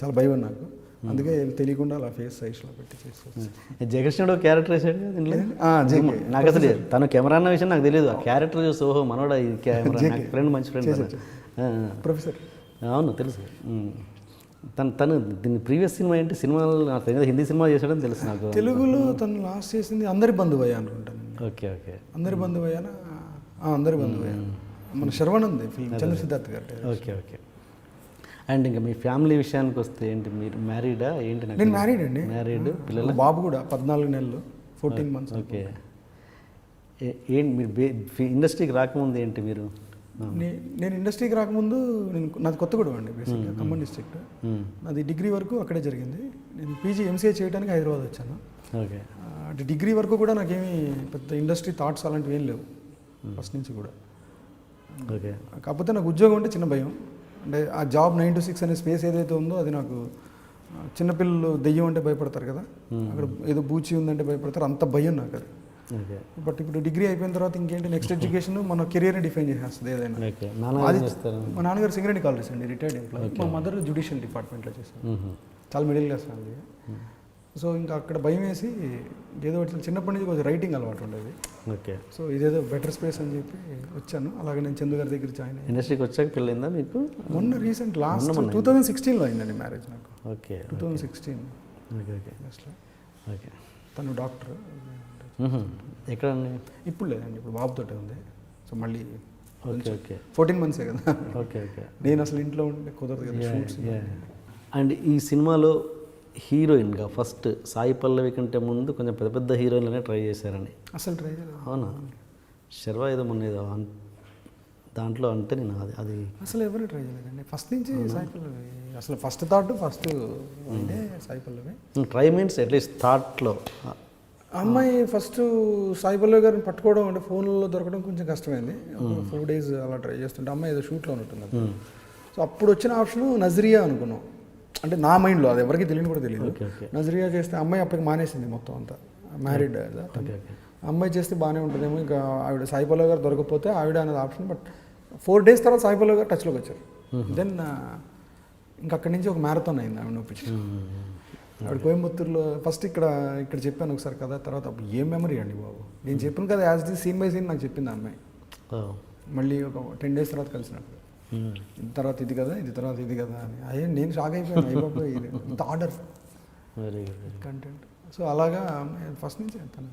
చాలా భయం నాకు. అందుకే తెలియకుండా అలా ఫేస్ సైజ్లో పెట్టి చేస్తాను. జగకృష్ణుడు క్యారెక్టర్ వేసాడు దీంట్లో. నాకు అసలు తను కెమెరా అన్న విషయం నాకు తెలియదు, ఆ క్యారెక్టర్ చూసి ఓహో మనోడా ఈ కెమెరా, నాకు ఫ్రెండ్, మంచి ఫ్రెండ్ ప్రొఫెసర్. అవును తెలుసు. తను దీని ప్రీవియస్ సినిమా ఏంటి? సినిమాలు నాకు తెలియదు, హిందీ సినిమా చేసాడని తెలుసు నాకు. తెలుగులో తను లాస్ట్ చేసింది అందరి బంధువయ్య అనుకుంటాను. Okay okay. అందరి బంధువయ్యానా? అందరి బంధువయ్య, మన శర్వానంద్ ఫిల్మ్, చంద్ర సిద్ధార్థ్ గారు. Okay okay. అండ్ ఇంకా మీ ఫ్యామిలీ విషయానికి వస్తే ఏంటి, మీరు మ్యారీడా ఏంటి? నేను మ్యారీడ్ అండి. మ్యారీడ్, పిల్లలు, బాబు కూడా 14 నెలలు, 14 months. ఓకే. ఏంటి మీరు ఇండస్ట్రీకి రాకముందు ఏంటి మీరు? నేను ఇండస్ట్రీకి రాకముందు నాది కొత్తగూడెం అండి, బేసిక్గా ఖమ్మం డిస్ట్రిక్ట్. నాది డిగ్రీ వరకు అక్కడే జరిగింది. నేను పీజీ ఎంసీఏ చేయడానికి హైదరాబాద్ వచ్చాను. ఓకే. అంటే డిగ్రీ వరకు కూడా నాకేమీ పెద్ద ఇండస్ట్రీ థాట్స్ అలాంటివి ఏం లేవు ఫస్ట్ నుంచి కూడా. ఓకే. కాకపోతే నాకు ఉద్యోగం అంటే చిన్న భయం, అంటే ఆ జాబ్ 9 to 6 అనే స్పేస్ ఏదైతే ఉందో అది నాకు, చిన్నపిల్లలు దెయ్యం అంటే భయపడతారు కదా, అక్కడ ఏదో బూచి ఉందంటే భయపడతారు, అంత భయం నాకు అది. బట్ ఇప్పుడు డిగ్రీ అయిపోయిన తర్వాత ఇంకేంటి, నెక్స్ట్ ఎడ్యుకేషన్ మన కెరియర్ని డిఫైన్ చేసేస్తుంది ఏదైనా. అది మా నాన్నగారు సింగరేణి కాలేజ్ అండి, రిటైర్డ్ ఎంప్లాయీ. మా మదర్ జ్యుడిషియల్ డిపార్ట్మెంట్లో చేశారు, చాలా మిడిల్ క్లాస్ ఫ్యామిలీ. సో ఇంకా అక్కడ భయం వేసి ఏదో చిన్నప్పటి నుంచి కొంచెం రైటింగ్ అలవాటు ఉండేది. ఓకే. సో ఇదేదో బెటర్ స్పేస్ అని చెప్పి వచ్చాను. అలాగే నేను చందు గారి దగ్గర జాయిన్ అయ్యాను. ఇండస్ట్రీకి వచ్చాక పెళ్ళైందా మీకు? మొన్న రీసెంట్ లాస్ట్ 2016లో అయిందండి మ్యారేజ్ నాకు. ఓకే. 2016. Okay okay. ఓకే. తను డాక్టర్. ఎక్కడ? ఇప్పుడు లేదండి, ఇప్పుడు బాబుతోటే ఉంది. సో మళ్ళీ ఓకే ఓకే. 14 months కదా. Okay okay. నేను అసలు ఇంట్లో ఉంటే కుదరదు కదా షూట్స్. అండ్ ఈ సినిమాలో హీరోయిన్గా ఫస్ట్ సాయి పల్లవి కంటే ముందు కొంచెం పెద్ద పెద్ద హీరోయిన్లనే ట్రై చేశారని. అసలు ట్రై చేయలేదు. అవునా? శర్వా ఏదో మొన్న ఏదో దాంట్లో అంటే నేను అది అసలు ఎవరు ట్రై చేయలేదండి ఫస్ట్ నుంచి. సాయి పల్లవి అసలు ఫస్ట్ థాట్ ఇదే Sai Pallavi. Try means at least థాట్లో. అమ్మాయి ఫస్ట్ సాయి పల్లవి గారిని పట్టుకోవడం అంటే ఫోన్లో దొరకడం కొంచెం కష్టమైంది. 4 days అలా ట్రై చేస్తుంటే అమ్మాయి ఏదో షూట్లో ఉంటుంది. సో అప్పుడు వచ్చిన ఆప్షన్ నజరియా అనుకున్నాం, అంటే నా మైండ్లో, అది ఎవరికి తెలియని కూడా తెలియదు. నజరియా చేస్తే అమ్మాయి అప్పటికి మానేసింది మొత్తం అంతా, మ్యారీడ్. అమ్మాయి చేస్తే బాగానే ఉంటుందేమో, ఇంకా ఆవిడ సాయి పల్లవి గారు దొరకకపోతే ఆవిడ అనేది ఆప్షన్. బట్ 4 days తర్వాత సాయి పల్లవి గారు టచ్లోకి వచ్చారు. దెన్ ఇంకా అక్కడి నుంచి ఒక మ్యారథాన్ అయింది ఆవిడ ఒప్పించి. ఆవిడ కోయంబత్తూరులో ఫస్ట్ ఇక్కడ చెప్పాను ఒకసారి కదా, తర్వాత అప్పుడు ఏం మెమరీ అండి బాబు, నేను చెప్పాను కదా as the scene by scene నాకు చెప్పింది ఆ అమ్మాయి. మళ్ళీ ఒక 10 days తర్వాత కలిసినప్పుడు తర్వాత ఇది కదా, ఇది తర్వాత ఇది కదా అని అయ్యే నేను షాక్ అయిపోయాను. అయిపోయి ఇంత ఆర్డర్ కంటెంట్. సో అలాగా ఫస్ట్ నుంచి వెళ్తాను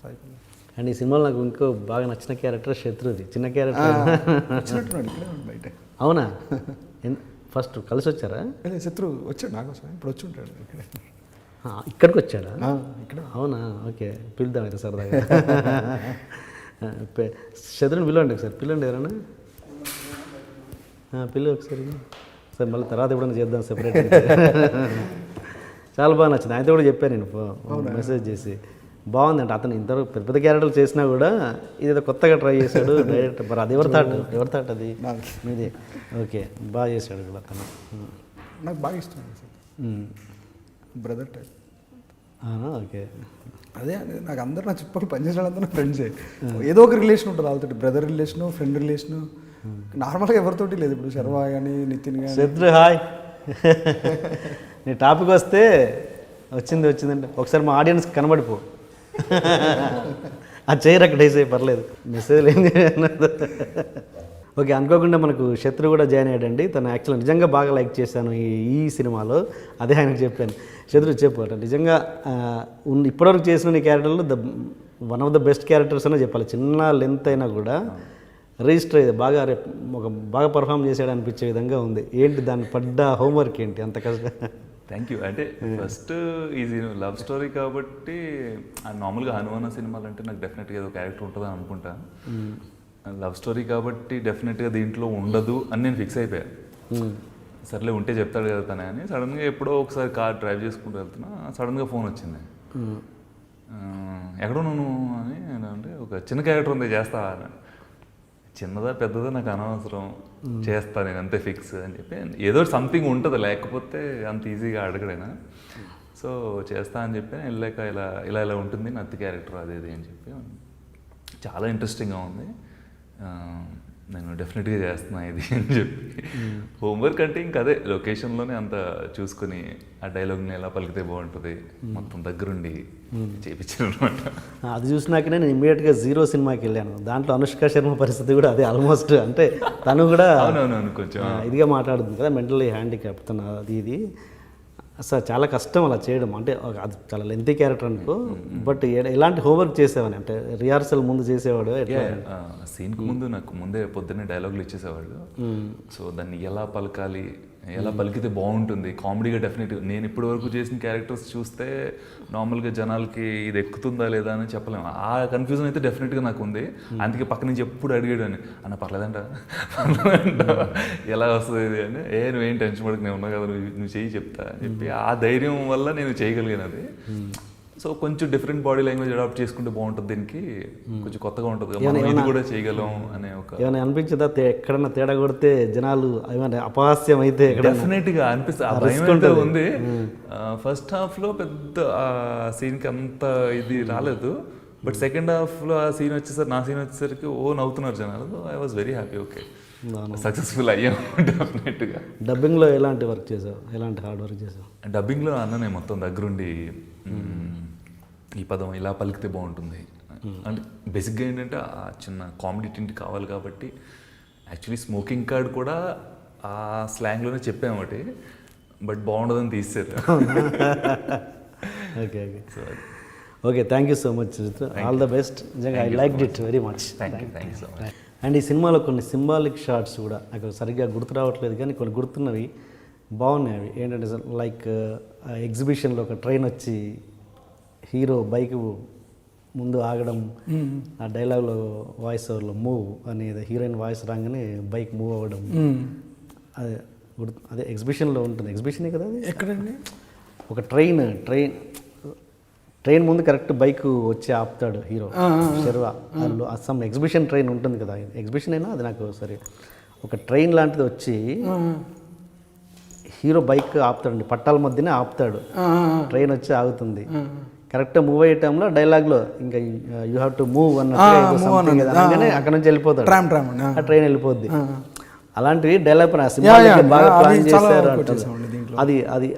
సాయి పల్లవి. అండ్ ఈ సినిమాలో నాకు ఇంకో బాగా నచ్చిన క్యారెక్టర్ శత్రుది, చిన్న క్యారెక్టర్. వచ్చినట్టున్నాడు ఇక్కడే బయట. అవునా? ఫస్ట్ కలిసి వచ్చారా? శత్రు వచ్చాడు నాకు ఇప్పుడు వచ్చి ఉంటాడు ఇక్కడ. ఇక్కడికి వచ్చాడా? ఇక్కడ. అవునా? ఓకే. పిలుద్దాం అయితే సరదాగా. శత్రుని పిలవండి ఒకసారి, పిల్లండి ఎవరన్నా, పిల్లి ఒకసారి. సరే మళ్ళీ తర్వాత ఎప్పుడైనా చేద్దాం సెపరేట్. చాలా బాగా నచ్చింది, ఆయనతో కూడా చెప్పాను నేను మెసేజ్ చేసి. బాగుందంటే అతను ఇంతవరకు పెద్ద పెద్ద క్యారెక్టర్లు చేసినా కూడా ఇదేదో కొత్తగా ట్రై చేశాడు డైరెక్ట్. మరి అది ఎవరి థాట్ అది మీదే? ఓకే, బాగా చేశాడు కూడా అతను. నాకు బాగా ఇష్టం బ్రదర్ టైప్. ఓకే. అదే నాకు అందరు నా చుట్టుపక్కల పనిచేసే వాళ్ళంతా నా ఫ్రెండ్సే. ఏదో ఒక రిలేషన్ ఉంటుంది వాళ్ళతో, బ్రదర్ రిలేషను, ఫ్రెండ్ రిలేషను. నార్మల్గా ఎవరితోటి లేదు. ఇప్పుడు శర్వా కానీ నితిన్ కానీ. శత్రు హాయ్. నీ టాపిక్ వస్తే వచ్చిందంటే ఒకసారి మా ఆడియన్స్ కనబడిపో. అది చేయరు అక్కడ వేసే పర్లేదు, మెసేజ్లు ఏం చేయను. ఓకే, అనుకోకుండా మనకు శత్రు కూడా జాయిన్ అయ్యాడండి. తను యాక్చువల్ నిజంగా బాగా లైక్ చేశాను ఈ సినిమాలో, అదే ఆయనకు చెప్పాను. శత్రు చెప్పు అంటే నిజంగా ఇప్పటివరకు చేసిన నీ క్యారెక్టర్లో one of the best characters అనే చెప్పాలి. చిన్న లెంత్ అయినా కూడా రిజిస్టర్ అయ్యేది బాగా, బాగా పర్ఫామ్ చేసాడు అనిపించే విధంగా ఉంది. ఏంటి దాన్ని పడ్డ హోంవర్క్ ఏంటి అంత కష్టం? Thank you. అంటే ఫస్ట్ ఈజీ లవ్ స్టోరీ కాబట్టి నార్మల్గా హనుమాన సినిమాలు అంటే నాకు డెఫినెట్గా ఏదో క్యారెక్టర్ ఉంటుందని అనుకుంటాను. లవ్ స్టోరీ కాబట్టి డెఫినెట్గా దీంట్లో ఉండదు అని నేను ఫిక్స్ అయిపోయాను. సర్లే ఉంటే చెప్తాడు కదా తనే అని. సడన్గా ఎప్పుడో ఒకసారి కార్ డ్రైవ్ చేసుకుంటూ వెళ్తున్నా, సడన్గా ఫోన్ వచ్చింది. ఎక్కడో నువ్వు అని అంటే ఒక చిన్న క్యారెక్టర్ ఉంది చేస్తా అని. చిన్నదా పెద్దదా నాకు అనవసరం, చేస్తా నేను అంతే ఫిక్స్ అని చెప్పి. ఏదో సంథింగ్ ఉంటుంది, లేకపోతే అంత ఈజీగా అడగడైనా. సో చేస్తా అని చెప్పి వెళ్ళాక ఇలా ఇలా ఇలా ఉంటుంది నత్తి క్యారెక్టర్ అది అని చెప్పి. చాలా ఇంట్రెస్టింగ్గా ఉంది, నేను డెఫినెట్గా చేస్తున్నా ఇది అని చెప్పి. హోంవర్క్ అంటే ఇంక అదే లొకేషన్లోనే అంత చూసుకొని ఆ డైలాగ్ని ఎలా పలికితే బాగుంటుంది మొత్తం దగ్గరుండి చేయించారు అనమాట. అది చూసినాకనే నేను ఇమ్మీడియట్గా 0 సినిమాకి వెళ్ళాను. దాంట్లో అనుష్క శర్మ పరిస్థితి కూడా అదే ఆల్మోస్ట్. అంటే తను కూడా అవునవును కొంచెం ఇదిగా మాట్లాడుతుంది కదా, మెంటల్లీ హ్యాండిక్యాప్ తను, అది ఇది అసలు చాలా కష్టం అలా చేయడం. అంటే అది చాలా లెంతీ క్యారెక్టర్ అనుకో, బట్ ఎలాంటి హోంవర్క్ చేసేవాడిని అంటే రిహార్సల్ ముందు చేసేవాడు ఎట్లా? సీన్కి ముందు నాకు ముందే పొద్దున్నే డైలాగులు ఇచ్చేసేవాళ్ళు. సో దాన్ని ఎలా పలకాలి, ఎలా పలికితే బాగుంటుంది కామెడీగా. డెఫినెట్గా నేను ఇప్పటి వరకు చేసిన క్యారెక్టర్స్ చూస్తే నార్మల్గా జనాలకి ఇది ఎక్కుతుందా లేదా అని చెప్పలేము. ఆ కన్ఫ్యూజన్ అయితే డెఫినెట్గా నాకు ఉంది. అందుకే పక్క నుంచి ఎప్పుడు అడిగాడని, అన్న పర్లేదంట ఎలా వస్తుంది ఇది అని. నువ్వేం టెన్షన్ పడకు, నేను ఉన్నా కదా, నువ్వు చెయ్యి చెప్తా అని చెప్పి ఆ ధైర్యం వల్ల నేను చేయగలిగాను అది. సో కొంచెం డిఫరెంట్ బాడీ లాంగ్వేజ్ అడాప్ట్ చేసుకుంటే బాగుంటుంది, దీనికి కొంచెం కొత్తగా ఉంటుంది, ఇది కూడా చేయగలం అనే ఒక ఏమైనా అనిపించదా? ఎక్కడన్నా తేడా కొడితే జనాలు ఏమైనా అపహాస్యం అయితే డెఫినెట్గా అనిపిస్తుంది. ఆ భయం ఉంది. ఫస్ట్ హాఫ్లో పెద్ద ఆ సీన్కి అంత ఇది రాలేదు, బట్ సెకండ్ హాఫ్లో ఆ సీన్ వచ్చేసరికి, నా సీన్ వచ్చేసరికి నవ్వుతున్నారు జనాలు. I was very happy. Okay, successful అయ్యాము డెఫినెట్గా. డబ్బింగ్లో ఎలాంటి వర్క్ చేసావు, ఎలాంటి హార్డ్ వర్క్ చేసావు? డబ్బింగ్లో అన్ననే మొత్తం దగ్గరుండి ఈ పదం ఇలా పలికితే బాగుంటుంది అంటే బేసిక్గా ఏంటంటే ఆ చిన్న కామెడీ టింట్ కావాలి కాబట్టి యాక్చువల్లీ స్మోకింగ్ కార్డ్ కూడా ఆ స్లాంగ్లోనే చెప్పాము ఒకటి, బట్ బాగుండదని తీసారు. Okay okay okay, thank you so much. All the best. నిజంగా I liked it very much. Thank you so much. And ఈ సినిమాలో కొన్ని సింబాలిక్ షార్ట్స్ కూడా నాకు సరిగ్గా గుర్తు రావట్లేదు, కానీ కొన్ని గుర్తున్నవి బాగున్నాయి. అవి ఏంటంటే లైక్ ఎగ్జిబిషన్లో ఒక ట్రైన్ వచ్చి హీరో బైక్ ముందు ఆగడం, ఆ డైలాగ్లో వాయిస్ ఓవర్లో మూవ్ అనేది హీరోయిన్ వాయిస్ రాగానే బైక్ మూవ్ అవ్వడం, అదే ఎగ్జిబిషన్లో ఉంటుంది. ఎగ్జిబిషనే కదా అది? ఎక్కడండి? ఒక ట్రైన్ ముందు కరెక్ట్ బైక్ వచ్చి ఆపుతాడు హీరో శర్వా. అందులో అస్సాం ఎగ్జిబిషన్ ట్రైన్ ఉంటుంది కదా, ఎగ్జిబిషన్ అయినా అది నాకు సరే ఒక ట్రైన్ లాంటిది వచ్చి హీరో బైక్ ఆపుతాడండి, పట్టాల మధ్యనే ఆపుతాడు, ట్రైన్ వచ్చి ఆగుతుంది. కరెక్ట్గా మూవ్ అయ్యే టైంలో డైలాగ్లో ఇంకా యూ హ్యావ్ టు మూవ్ అన్నట్టుగానే అక్కడ నుంచి వెళ్ళిపోతాడు, ఆ ట్రైన్ వెళ్ళిపోద్ది. అలాంటివి డైలాగ్ బాగా ప్లాన్ చేశారు. అది అది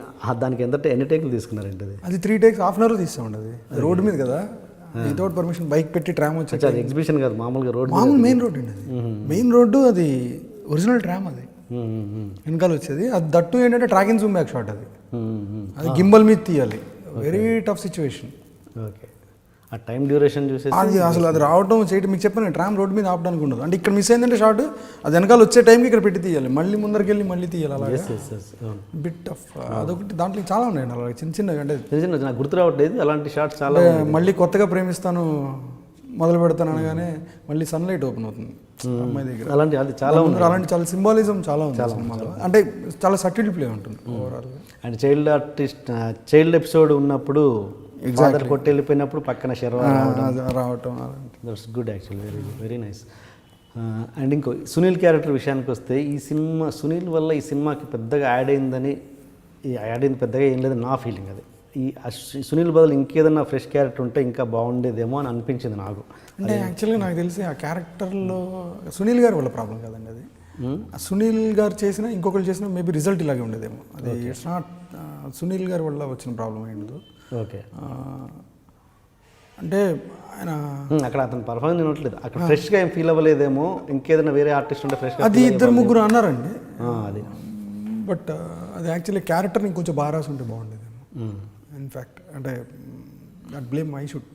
దానికి ఎంత ఎన్ని టేకులు తీసుకున్నారంటే? అది 3 takes, ½ hour తీస్తామండి. అది రోడ్డు మీద కదా, వితౌట్ పర్మిషన్ బైక్ పెట్టి ట్రామ్ వచ్చి. అది ఎగ్జిబిషన్ కాదు, మామూలుగా రోడ్, మామూలు మెయిన్ రోడ్ అండి. అది మెయిన్ రోడ్డు, అది ఒరిజినల్ ట్రామ్. అది వెనకాల వచ్చేది. అది దట్టు ఏంటంటే track and Zoom back shot. అది గింబల్ మీద తీయాలి, వెరీ టఫ్ సిచ్యువేషన్. ఓకే, ఆ టైం డ్యూరేషన్ చూసేసి అది అసలు అది రావడం చేయడం మీకు చెప్పాను, ట్రామ్ రోడ్ మీద ఆపడానికి ఉండదు. అంటే ఇక్కడ మిస్ అయిందంటే షార్ట్, అది వెనకాల వచ్చే టైంకి ఇక్కడ పెట్టి తీయాలి, మళ్ళీ ముందరికి వెళ్ళి మళ్ళీ తీయాలి. అలా బిట్ టఫ్. అదొకటి. దాంట్లో చాలా ఉన్నాయండి అలా చిన్న చిన్నవి. అంటే చిన్న నాకు గుర్తు రావట్లేదు అలాంటి షార్ట్స్ చాలా. మళ్ళీ కొత్తగా ప్రేమిస్తాను మొదలు పెడతాను అనగానే మళ్ళీ సన్లైట్ ఓపెన్ అవుతుంది అమ్మాయి దగ్గర. అలాంటి అది చాలా ఉంది. అలాంటి చాలా సింబాలిజం చాలా ఉంది సినిమాలో. అంటే చాలా సటిల్ ప్లే ఉంటుంది ఓవరాల్. అండ్ చైల్డ్ ఎపిసోడ్ ఉన్నప్పుడు ఫాదర్ కొట్టి వెళ్ళిపోయినప్పుడు పక్కన శర్వా రావటం, that's good actually, very very nice. And ఇంకో సునీల్ క్యారెక్టర్ విషయానికి వస్తే, ఈ సినిమా సునీల్ వల్ల ఈ సినిమాకి పెద్దగా యాడ్ అయింది పెద్దగా ఏం లేదు నా ఫీలింగ్. అది ఈ సునీల్ బదులు ఇంకేదన్నా ఫ్రెష్ క్యారెక్టర్ ఉంటే ఇంకా బాగుండేదేమో అని అనిపించింది నాకు. అంటే యాక్చువల్గా నాకు తెలిసి ఆ క్యారెక్టర్లో సునీల్ గారి వల్ల ప్రాబ్లం కాదండి. అది సునీల్ గారు చేసిన ఇంకొకరు చేసిన మేబీ రిజల్ట్ ఇలాగే ఉండేదేమో. అది ఇట్స్ నాట్ సునీల్ గారి వల్ల వచ్చిన ప్రాబ్లం అయ్యింది. ఓకే, అంటే ఆయన అక్కడ అతను పర్ఫార్మెన్స్ వినట్లేదు, అక్కడ ఫ్రెష్గా ఏం ఫీల్ అవ్వలేదేమో, ఇంకేదైనా వేరే ఆర్టిస్ట్ ఉంటే ఫ్రెష్గా అది ఇద్దరు ముగ్గురు అన్నారండి, అది బట్ అది యాక్చువల్లీ క్యారెక్టర్ని కొంచెం బాగా రాసి ఉంటే బాగుండేది ఇన్ఫ్యాక్ట్. అంటే దట్ బ్లేమ్ ఐ షుడ్,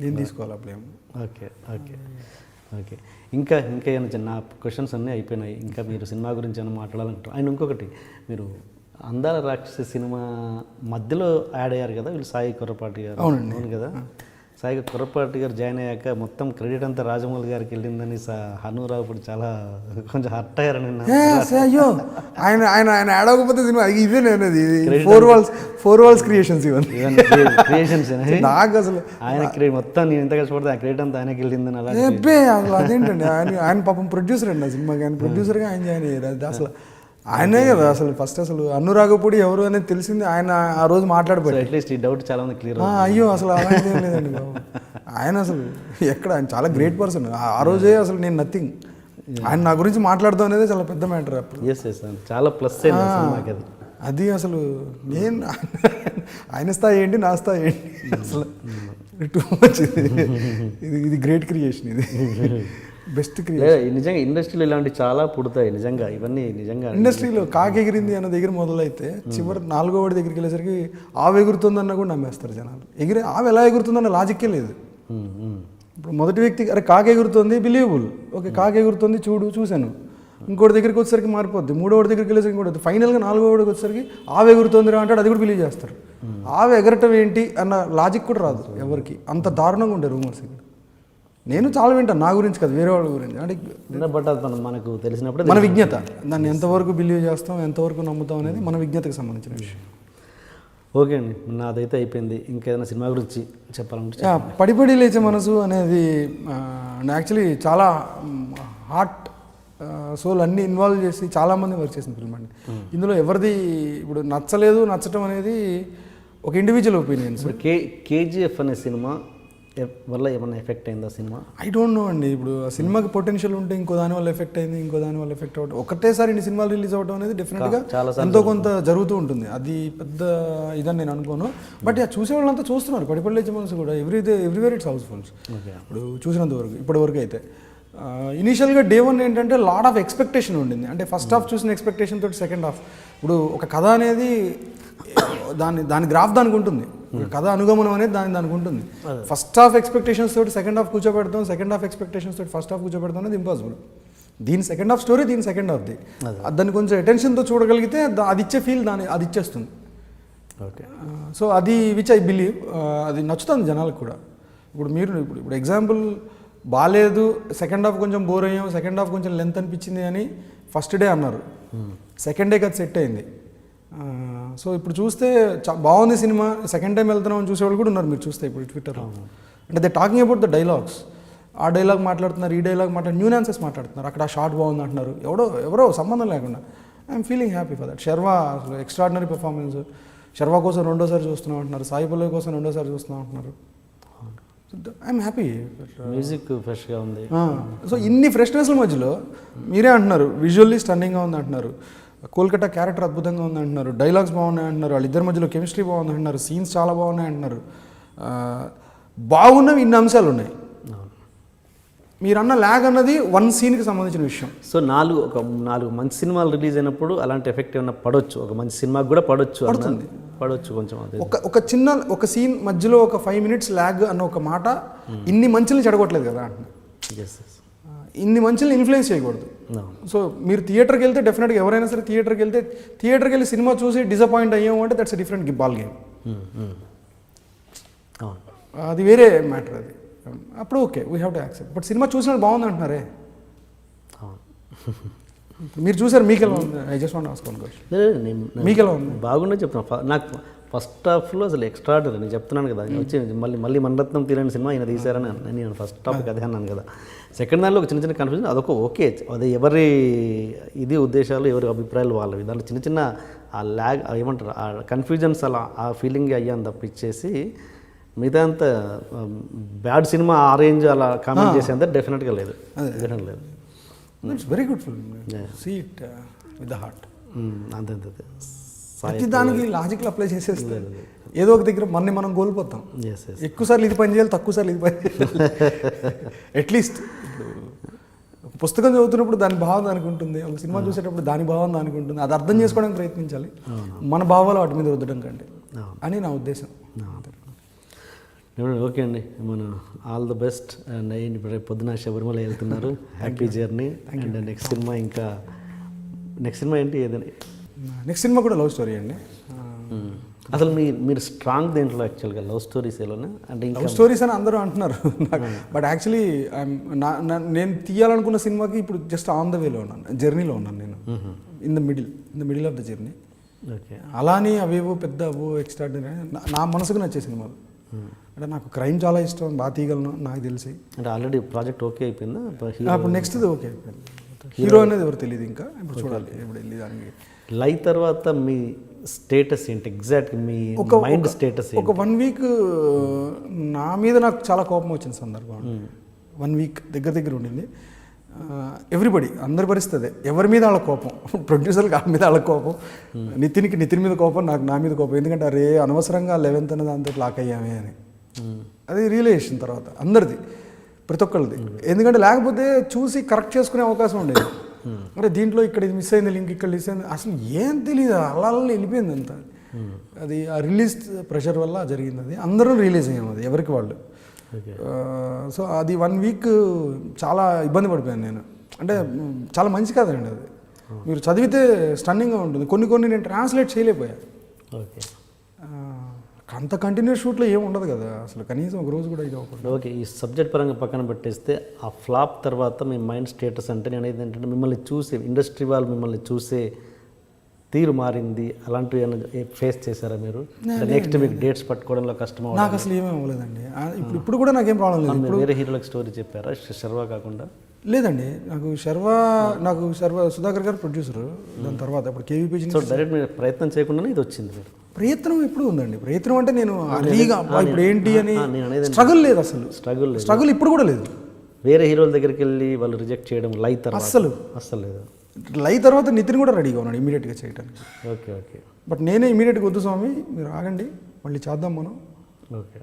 నేను తీసుకోవాలి ఆ బ్లేమ్. Okay okay okay. ఇంకా ఏమైనా చిన్న క్వశ్చన్స్ అన్నీ అయిపోయినాయి, ఇంకా మీరు సినిమా గురించి ఏమైనా మాట్లాడాలంటారు. అండ్ ఇంకొకటి, మీరు అందాల రాక్షసి సినిమా మధ్యలో యాడ్ అయ్యారు కదా వీళ్ళు, సాయి కొర్రపాటి గారు. అవును కదా, సాయి కొర్రపాటి గారు జాయిన్ అయ్యాక మొత్తం క్రెడిట్ అంతా రాజమౌళి గారికి వెళ్ళిందని హనురావు ఇప్పుడు చాలా కొంచెం హర్ట్ అయ్యారని అయ్యో ఆయన ఆయన ఆయన యాడ్ అవ్వకపోతే సినిమా ఇదే నేను ఫోర్ వాల్స్ క్రియేషన్స్ క్రియేషన్స్ నాకు అసలు ఆయన క్రెడిట్ మొత్తం నేను ఎంత కష్టపడితే ఆ క్రెడిట్ అంతా ఆయనకి వెళ్ళిందని అలా అసలు అదేంటండి, ఆయన పాపం ప్రొడ్యూసర్ అండి ఆ సినిమాకి, ఆయన ప్రొడ్యూసర్గా ఆయన జాయిన్ అయ్యారు. అది అసలు ఆయనే కదా అసలు ఫస్ట్ అసలు అనురాగపూడి ఎవరు అనేది తెలిసింది ఆయన ఆ రోజు మాట్లాడిపోయారు. అట్లీస్ట్ ఈ డౌట్ చాలా మంది క్లియర్. అయ్యో అసలు అలాంటి ఏం లేదండి బాబు, ఆయన అసలు ఎక్కడ ఆయన చాలా గ్రేట్ పర్సన్. ఆ రోజే అసలు నేను నథింగ్, ఆయన నా గురించి మాట్లాడదాం అనేది చాలా పెద్ద మ్యాటర్ అప్పుడు. ఎస్ ఎస్ చాలా ప్లస్ సినిమాకి అది. అది అసలు నేను ఆయన స్థాయి ఏంటి నా స్థాయి ఏంటి అసలు టూ మచ్. ఇది గ్రేట్ క్రియేషన్, ఇది బెస్ట్ క్రియేషన్. నిజంగా ఇండస్ట్రీలో ఇలాంటి చాలా పుడతాయి నిజంగా, ఇవన్నీ నిజంగా. ఇండస్ట్రీలో కాకి ఎగిరింది అన్న దగ్గర మొదలైతే చివరి 4వ వాడి దగ్గరికి వెళ్ళేసరికి ఆవు ఎగురుతుందన్న కూడా నమ్మేస్తారు జనాలు. ఆవు ఎలా ఎగురుతుందన్న లాజిక్కే లేదు. ఇప్పుడు మొదటి వ్యక్తి అరే కాకి ఎగురుతుంది బిలీవబుల్, ఓకే కాకి ఎగురుతుంది చూశాను. ఇంకోటి దగ్గరికి వచ్చేసరికి మారిపోద్ది, 3వ వాడి దగ్గరికి వెళ్ళేసరికి ఇంకోటి, ఫైనల్గా 4వ వాడికి వచ్చేసరికి ఆవు ఎగురుతుంది అంటాడు, అది కూడా బిలీవ్ చేస్తారు. ఆవు ఎగరటం ఏంటి అన్న లాజిక్ కూడా రాదు ఎవరికి, అంత దారుణంగా ఉండే రూమర్స్. నేను చాలా వింటాను నా గురించి కదా, వేరే వాళ్ళ గురించి. అంటే బట్ అది మనకు తెలిసినప్పుడు మన విజ్ఞత, దాన్ని ఎంతవరకు బిలీవ్ చేస్తాం ఎంతవరకు నమ్ముతాం అనేది మన విజ్ఞతకు సంబంధించిన విషయం. ఓకే అండి, నాదైతే అయిపోయింది. ఇంకేదైనా సినిమా గురించి చెప్పాలంటే పడిపడి లేచే మనసు అనేది యాక్చువల్లీ చాలా హార్ట్ సోల్ అన్నీ ఇన్వాల్వ్ చేసి చాలామంది వర్క్ చేసిన ఫిల్మ్ అండి. ఇందులో ఎవరిది ఇప్పుడు నచ్చటం అనేది ఒక ఇండివిజువల్ ఒపీనియన్స్. కేజీఎఫ్ అనే సినిమా వల్ల ఏమన్నా ఎఫెక్ట్ అయిందా సినిమా? ఐ డోంట్ నో అండి. ఇప్పుడు ఆ సినిమాకి పొటెన్షియల్ ఉంటే ఇంకో దాని వల్ల ఎఫెక్ట్ అయింది, ఇంకో దాని వల్ల ఎఫెక్ట్ అవ్వడం, ఒకటేసారి ఇన్ని సినిమాలు రిలీజ్ అవ్వడం అనేది డెఫినెట్గా ఎంతో కొంత జరుగుతూ ఉంటుంది. అది పెద్ద ఇదని నేను అనుకోను. బట్ చూసే వాళ్ళంతా చూస్తున్నారు, పడిపడి లేచే మనసు కూడా ఎవ్రీవేర్ ఇట్స్ హౌస్ఫుల్స్. ఇప్పుడు చూసినంత వరకు ఇప్పటివరకు అయితే ఇనీషియల్గా డే 1 ఏంటంటే లాట్ ఆఫ్ ఎక్స్పెక్టేషన్ ఉండింది. అంటే ఫస్ట్ హాఫ్ చూసిన ఎక్స్పెక్టేషన్ తోటి సెకండ్ హాఫ్, ఇప్పుడు ఒక కథ అనేది దాని గ్రాఫ్ దానికి ఉంటుంది, కథ అనుగమనం అనేది దానికి ఉంటుంది. ఫస్ట్ హాఫ్ ఎక్స్పెక్టేషన్స్ తోటి సెకండ్ హాఫ్ కూర్చోబెడతాం, సెకండ్ హాఫ్ ఎక్స్పెక్టేషన్స్ తోటి ఫస్ట్ హాఫ్ కూర్చోబెడతాం అనేది ఇంపాసిబుల్. దీని సెకండ్ హాఫ్ స్టోరీ, దీని సెకండ్ హాఫ్ది. దాన్ని కొంచెం అటెన్షన్తో చూడగలిగితే అది ఇచ్చే ఫీల్ అది ఇచ్చేస్తుంది. ఓకే, సో అది విచ్ ఐ బిలీవ్ అది నచ్చుతుంది జనాలకు కూడా. ఇప్పుడు ఎగ్జాంపుల్ బాగాలేదు, సెకండ్ హాఫ్ కొంచెం బోర్ అయ్యాం, సెకండ్ హాఫ్ కొంచెం లెంత్ అనిపించింది అని ఫస్ట్ డే అన్నారు, సెకండ్ డేకి అది సెట్ అయింది. సో ఇప్పుడు చూస్తే బాగుంది సినిమా, సెకండ్ టైం వెళ్తున్నాం అని చూసేవాళ్ళు కూడా ఉన్నారు. మీరు చూస్తే ఇప్పుడు ట్విట్టర్లో అంటే they talking about the dialogues, ఆ డైలాగ్ మాట్లాడుతున్నారు, ఈ డైలాగ్ న్యూనాన్సెస్ మాట్లాడుతున్నారు, అక్కడ ఆ షార్ట్ బాగుంది అంటున్నారు, ఎవరో సంబంధం లేకుండా. I'm feeling happy for that. Sharwa అసలు ఎక్స్ట్రాడినరీ పర్ఫార్మెన్స్, శర్వా కోసం 2వ సారి చూస్తున్నాం అంటున్నారు, సాయి పల్లవి కోసం 2వ సారి చూస్తున్నాం అంటున్నారు. I'm happy. మ్యూజిక్ ఫ్రెష్గా ఉంది. సో ఇన్ని ఫ్రెష్నెస్ల మధ్యలో మీరే అంటున్నారు విజువల్లీ స్టన్నింగ్గా ఉంది అంటున్నారు, కోల్కతా క్యారెక్టర్ అద్భుతంగా ఉంది అంటున్నారు, డైలాగ్స్ బాగున్నాయి అంటున్నారు, వాళ్ళిద్దరి మధ్యలో కెమిస్ట్రీ బాగుంది అంటున్నారు, సీన్స్ చాలా బాగున్నాయి అంటున్నారు. బాగున్నవి ఇన్ని అంశాలు ఉన్నాయి. మీరు అన్న ల్యాగ్ అన్నది 1 సీన్కి సంబంధించిన విషయం. సో 4 మంచి సినిమాలు రిలీజ్ అయినప్పుడు అలాంటి ఎఫెక్ట్ ఏమైనా పడవచ్చు, ఒక మంచి సినిమాకి కూడా పడవచ్చు కొంచెం. ఒక సీన్ మధ్యలో ఒక 5 minutes ల్యాగ్ అన్న ఒక మాట ఇన్ని మంచిని చెడగొట్టలేదు కదా. ఇన్ని మంచిని ఇన్ఫ్లుయెన్స్ చేయకూడదు. సో మీరు థియేటర్కి వెళ్తే డెఫినెట్గా ఎవరైనా సరే థియేటర్కి వెళ్ళి సినిమా చూసి డిసప్పాయింట్ అయ్యాము అంటే దట్స్ డిఫరెంట్ బాల్ గేమ్. అది వేరే మ్యాటర్. అది అప్పుడు okay we have to accept. But cinema చూసినట్టు బాగుంది అంటున్నారే, మీరు చూసారు, మీకు ఎలా ఉంది? I just want ask one question, మీకు ఎలా ఉంది? బాగుండే చెప్తున్నా. నాకు ఫస్ట్ హాఫ్లో అసలు ఎక్స్ట్రాడనరీ, నేను చెప్తున్నాను కదా, వచ్చి మళ్ళీ మణరత్నం తీరని సినిమా ఈయన తీశారని నేను ఫస్ట్ టాపిక్ అదే అన్నాను కదా. సెకండ్ దానిలో ఒక చిన్న కన్ఫ్యూజన్, అదొక ఓకే, అది ఎవరి ఉద్దేశాలు ఎవరి అభిప్రాయాలు వాళ్ళవి. దాంట్లో చిన్న ఆ ల్యాగ్ ఏమంటారు, ఆ కన్ఫ్యూజన్స్ అలా ఆ ఫీలింగ్ అయ్యాను తప్పించేసి మిగతా అంత బ్యాడ్ సినిమా ఆ రేంజ్ అలా కామెంట్ చేసేంత డెఫినెట్గా లేదు. It's very good film, see it with the heart. అంతే. ప్రతి దానికి లాజిక్లు అప్లై చేసేస్తే ఏదో ఒక దగ్గర మనం కోల్పోతాం. ఎస్ ఎస్ ఎక్కువసార్లు ఇది పని చేయాలి, తక్కువసార్లు ఇది పని చేయాలి. అట్లీస్ట్ ఇప్పుడు ఒక పుస్తకం చదువుతున్నప్పుడు దాని భావం దానికి ఉంటుంది, ఒక సినిమా చూసేటప్పుడు దాని భావం దానికి ఉంటుంది. అది అర్థం చేసుకోవడానికి ప్రయత్నించాలి, మన భావాలు వాటి మీద రుద్దడం కంటే అని నా ఉద్దేశం. ఓకే అండి, మన ఆల్ ది బెస్ట్. అండ్ ఇప్పుడు రేపు పొద్దున శబరిమల వెళ్తున్నారు, happy journey. And next cinema ఏంటి ఏదని? నెక్స్ట్ సినిమా కూడా లవ్ స్టోరీ అండి. అసలు మీరు స్ట్రాంగ్ దేంట్లో యాక్చువల్గా లవ్ స్టోరీస్ ఏలోనే అంటే ఇంకా లవ్ స్టోరీస్ అని అందరూ అంటున్నారు, బట్ యాక్చువల్లీ నేను తీయాలనుకున్న సినిమాకి ఇప్పుడు జస్ట్ ఆన్ ద వేలో ఉన్నాను, జర్నీలో ఉన్నాను నేను. In the middle of the journey. Okay, అలానే అవేవో పెద్ద అవో ఎక్స్ట్రాడినరీ నా మనసుకు నచ్చే సినిమాలు. అంటే నాకు క్రైమ్ చాలా ఇష్టం, బాగా తీయగలను నాకు తెలిసి. అంటే ఆల్రెడీ ప్రాజెక్ట్ ఓకే అయిపోయిందా? అప్పుడు నెక్స్ట్ ఓకే అయిపోయింది. హీరో అనేది ఎవరు తెలియదు ఇంకా, ఇప్పుడు చూడాలి ఎప్పుడు వెళ్ళి దానికి. లైవ్ తర్వాత మీ స్టేటస్ ఏంటి ఎగ్జాక్ట్, మీ మైండ్ స్టేటస్? ఒక 1 వీక్ నా మీద నాకు చాలా కోపం వచ్చిన సందర్భం. 1 వీక్ దగ్గర ఉండింది. ఎవ్రీబడి అందరి పరిస్థితి ఎవరి మీద వాళ్ళ కోపం, ప్రొడ్యూసర్కి వాళ్ళ మీద వాళ్ళ కోపం, నితిన్ మీద కోపం, నాకు నా మీద కోపం. ఎందుకంటే అరే అనవసరంగా 11th అనే దాంతో లాక్ అయ్యామే అని. అది రియలైజేషన్ తర్వాత అందరిది, ప్రతి ఒక్కరిది. ఎందుకంటే లేకపోతే చూసి కరెక్ట్ చేసుకునే అవకాశం ఉండేది. అంటే దీంట్లో ఇక్కడ ఇది మిస్ అయింది, లింక్ ఇక్కడ మిస్ అయింది, అసలు ఏం తెలియదు, అలా వెళ్ళిపోయింది అంతా. అది ఆ రిలీజ్ ప్రెషర్ వల్ల జరిగింది. అది అందరం రిలీజ్ అయ్యాము, అది ఎవరికి వాళ్ళు. సో అది 1 వీక్ చాలా ఇబ్బంది పడిపోయాను నేను. అంటే చాలా మంచి కాదండి అది, మీరు చదివితే స్టన్నింగ్గా ఉంటుంది. కొన్ని నేను ట్రాన్స్లేట్ చేయలేకపోయా. ఓకే, అంత కంటిన్యూస్ షూట్లో ఏమి ఉండదు కదా అసలు, కనీసం ఒక రోజు కూడా ఇది అవ్వకుండా. ఓకే, ఈ సబ్జెక్ట్ పరంగా పక్కన పెట్టేస్తే ఆ ఫ్లాప్ తర్వాత మీ మైండ్ స్టేటస్ అంటే నేను ఏంటంటే మిమ్మల్ని చూసే ఇండస్ట్రీ వాళ్ళు మిమ్మల్ని చూసే తీరు మారింది, అలాంటివి ఏమైనా ఫేస్ చేశారా మీరు? నెక్స్ట్ మీకు డేట్స్ పట్టుకోవడంలో కష్టం? నాకు అసలు ఏమీ అవ్వలేదండి. ఇప్పుడు కూడా నాకేం ప్రాబ్లం లేదు. వేరే హీరోలకు స్టోరీ చెప్పారా శర్వా కాకుండా? లేదండి, నాకు సుధాకర్ గారు ప్రొడ్యూసర్. దాని తర్వాత ఇప్పుడు కేవీపీ డైరెక్ట్ మీరు ప్రయత్నం చేయకుండానే ఇది వచ్చింది. మీరు ప్రయత్నం ఎప్పుడు ఉందండి. ప్రయత్నం అంటే నేను అలీగా ఇప్పుడు ఏంటి అని స్ట్రగుల్ లేదు, అసలు స్ట్రగుల్ ఇప్పుడు కూడా లేదు. వేరే హీరోల దగ్గరికి వెళ్ళి వాళ్ళు రిజెక్ట్ చేయడం లైవ్ తర్వాత అస్సలు లేదు. లైవ్ తర్వాత నితిన్ కూడా రెడీగా ఉన్నాడు ఇమీడియట్గా చేయడానికి. ఓకే, బట్ నేనే ఇమీడియట్గా వద్దు స్వామి మీరు ఆగండి, మళ్ళీ చేద్దాం మనం, ఓకే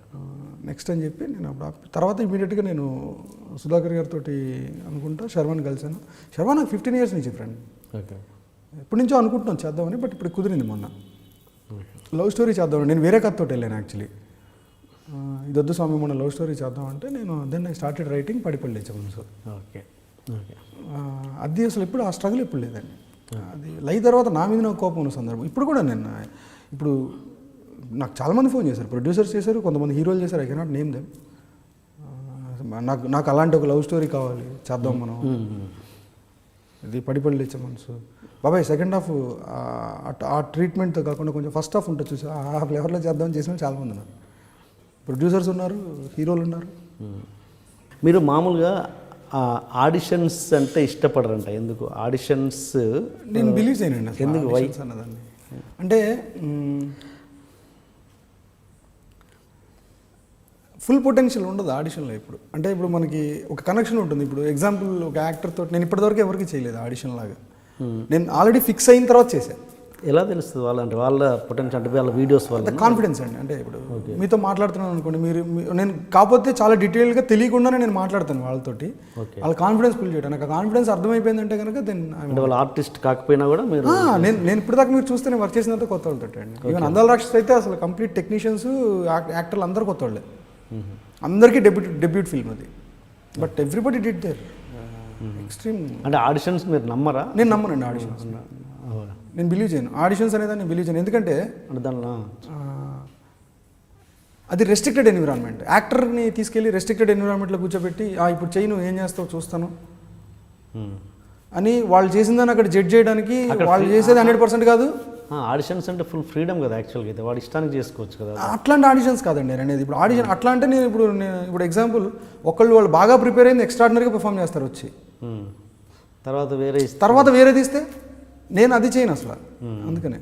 నెక్స్ట్ అని చెప్పి నేను అప్పుడు తర్వాత ఇమీడియట్గా నేను సుధాకర్ గారితో అనుకుంటా శర్వాని కలిశాను. శర్వా నాకు 15 years నుంచి ఫ్రెండ్. ఓకే, ఎప్పటి నుంచో అనుకుంటున్నాను చేద్దామని, బట్ ఇప్పుడు కుదిరింది మొన్న. లవ్ స్టోరీ చేద్దామని నేను వేరే కథతో వెళ్ళాను యాక్చువల్లీ. ఇదొద్దు స్వామి మన లవ్ స్టోరీ చేద్దామంటే నేను దెన్ ఐ స్టార్టెడ్ రైటింగ్ పడిపల్లి లేచాము. సో ఓకే, అది అసలు ఎప్పుడు ఆ స్ట్రగుల్ ఎప్పుడు లేదండి. అది లైవ్ తర్వాత నా మీద నాకు కోపం ఉన్న సందర్భం ఇప్పుడు కూడా. ఇప్పుడు నాకు చాలామంది ఫోన్ చేశారు, ప్రొడ్యూసర్స్ చేశారు, కొంతమంది హీరోలు చేశారు, ఐ కెనాట్ నేమ్ దెమ్. నాకు అలాంటి ఒక లవ్ స్టోరీ కావాలి, చేద్దాం మనం. ఇది పడిపడి లేచే మనసు బాబాయ్. సెకండ్ హాఫ్ ఆ ట్రీట్మెంట్తో కాకుండా కొంచెం ఫస్ట్ హాఫ్ ఉంటుంది చూసి ఆ ఫ్లేవర్లో చేద్దామని చేసిన చాలామంది ఉన్నారు. ప్రొడ్యూసర్స్ ఉన్నారు, హీరోలు ఉన్నారు. మీరు మామూలుగా ఆడిషన్స్ అంటే ఇష్టపడరంట, ఎందుకు ఆడిషన్స్? నేను బిలీవ్ చేయనండి ఎందుకు అన్నదాన్ని. అంటే ఫుల్ పొటెన్షియల్ ఉండదు ఆడిషన్లో ఇప్పుడు. అంటే ఇప్పుడు మనకి ఒక కనెక్షన్ ఉంటుంది. ఇప్పుడు ఎగ్జాంపుల్ ఒక యాక్టర్ తోటి నేను ఇప్పటివరకు ఎవరికి చేయలేదు ఆడిషన్ లాగా. నేను ఆల్రెడీ ఫిక్స్ అయిన తర్వాత చేశాను. ఎలా తెలుస్తుంది వాళ్ళంటే వాళ్ళ పొటెన్షియల్ అంటే వాళ్ళ వీడియోస్ వల్ల కాన్ఫిడెన్స్ అండి. అంటే ఇప్పుడు మీతో మాట్లాడుతున్నాను అనుకోండి, నేను కాకపోతే చాలా డీటెయిల్గా తెలియకుండానే నేను మాట్లాడతాను వాళ్ళతోటి. వాళ్ళ కాన్ఫిడెన్స్ ఫుల్ చేయడం, నాకు కాన్ఫిడెన్స్ అర్థమైపోయిందంటే కనుక దెన్ వాళ్ళ ఆర్టిస్ట్ కాకపోయినా కూడా మీరు నేను ఇప్పుడు దాకా మీరు చూస్తే నేను వర్క్ చేసినంత కొత్త వాళ్ళతో అండి. ఈవెన్ అందాల రాక్షస్ అయితే అసలు కంప్లీట్ టెక్నీషియన్స్ యాక్టర్లు అందరూ కొత్త వాళ్ళే, అందరికీ డెబ్యూట్ ఫిల్మ్ అది. But everybody did there extreme. అంటే ఆడిషన్స్ మీరు నమ్మరా? నేను నమ్మనండి ఆడిషన్స్, నేను బిలీవ్ చేయను. ఆడిషన్స్ అనేది నేను బిలీవ్ చేయను. ఎందుకంటే దానిలో అది రెస్ట్రిక్టెడ్ ఎన్విరాన్మెంట్. యాక్టర్ని తీసుకెళ్ళి రెస్ట్రిక్టెడ్ ఎన్విరాన్మెంట్లో కూర్చోబెట్టి ఇప్పుడు చెయ్యి నువ్వు ఏం చేస్తావు చూస్తాను అని వాళ్ళు చేసిందని అక్కడ జడ్జ్ చేయడానికి వాళ్ళు చేసేది 100% కాదు. ఆడిషన్స్ అంటే ఫుల్ ఫ్రీడమ్ కదా యాక్చువల్గా, అయితే వాడు ఇష్టానికి చేసుకోవచ్చు కదా. అట్లాంటి ఆడిషన్స్ కాదండి నేను అనేది. ఇప్పుడు ఆడిషన్ అట్లా అంటే నేను ఇప్పుడు ఎగ్జాంపుల్ వాళ్ళు బాగా ప్రిపేర్ అయింది ఎక్స్ట్రాడినరీగా పెర్ఫామ్ చేస్తారు వచ్చి, తర్వాత వేరే తీస్తే నేను అది చేయను అసలు. అందుకనే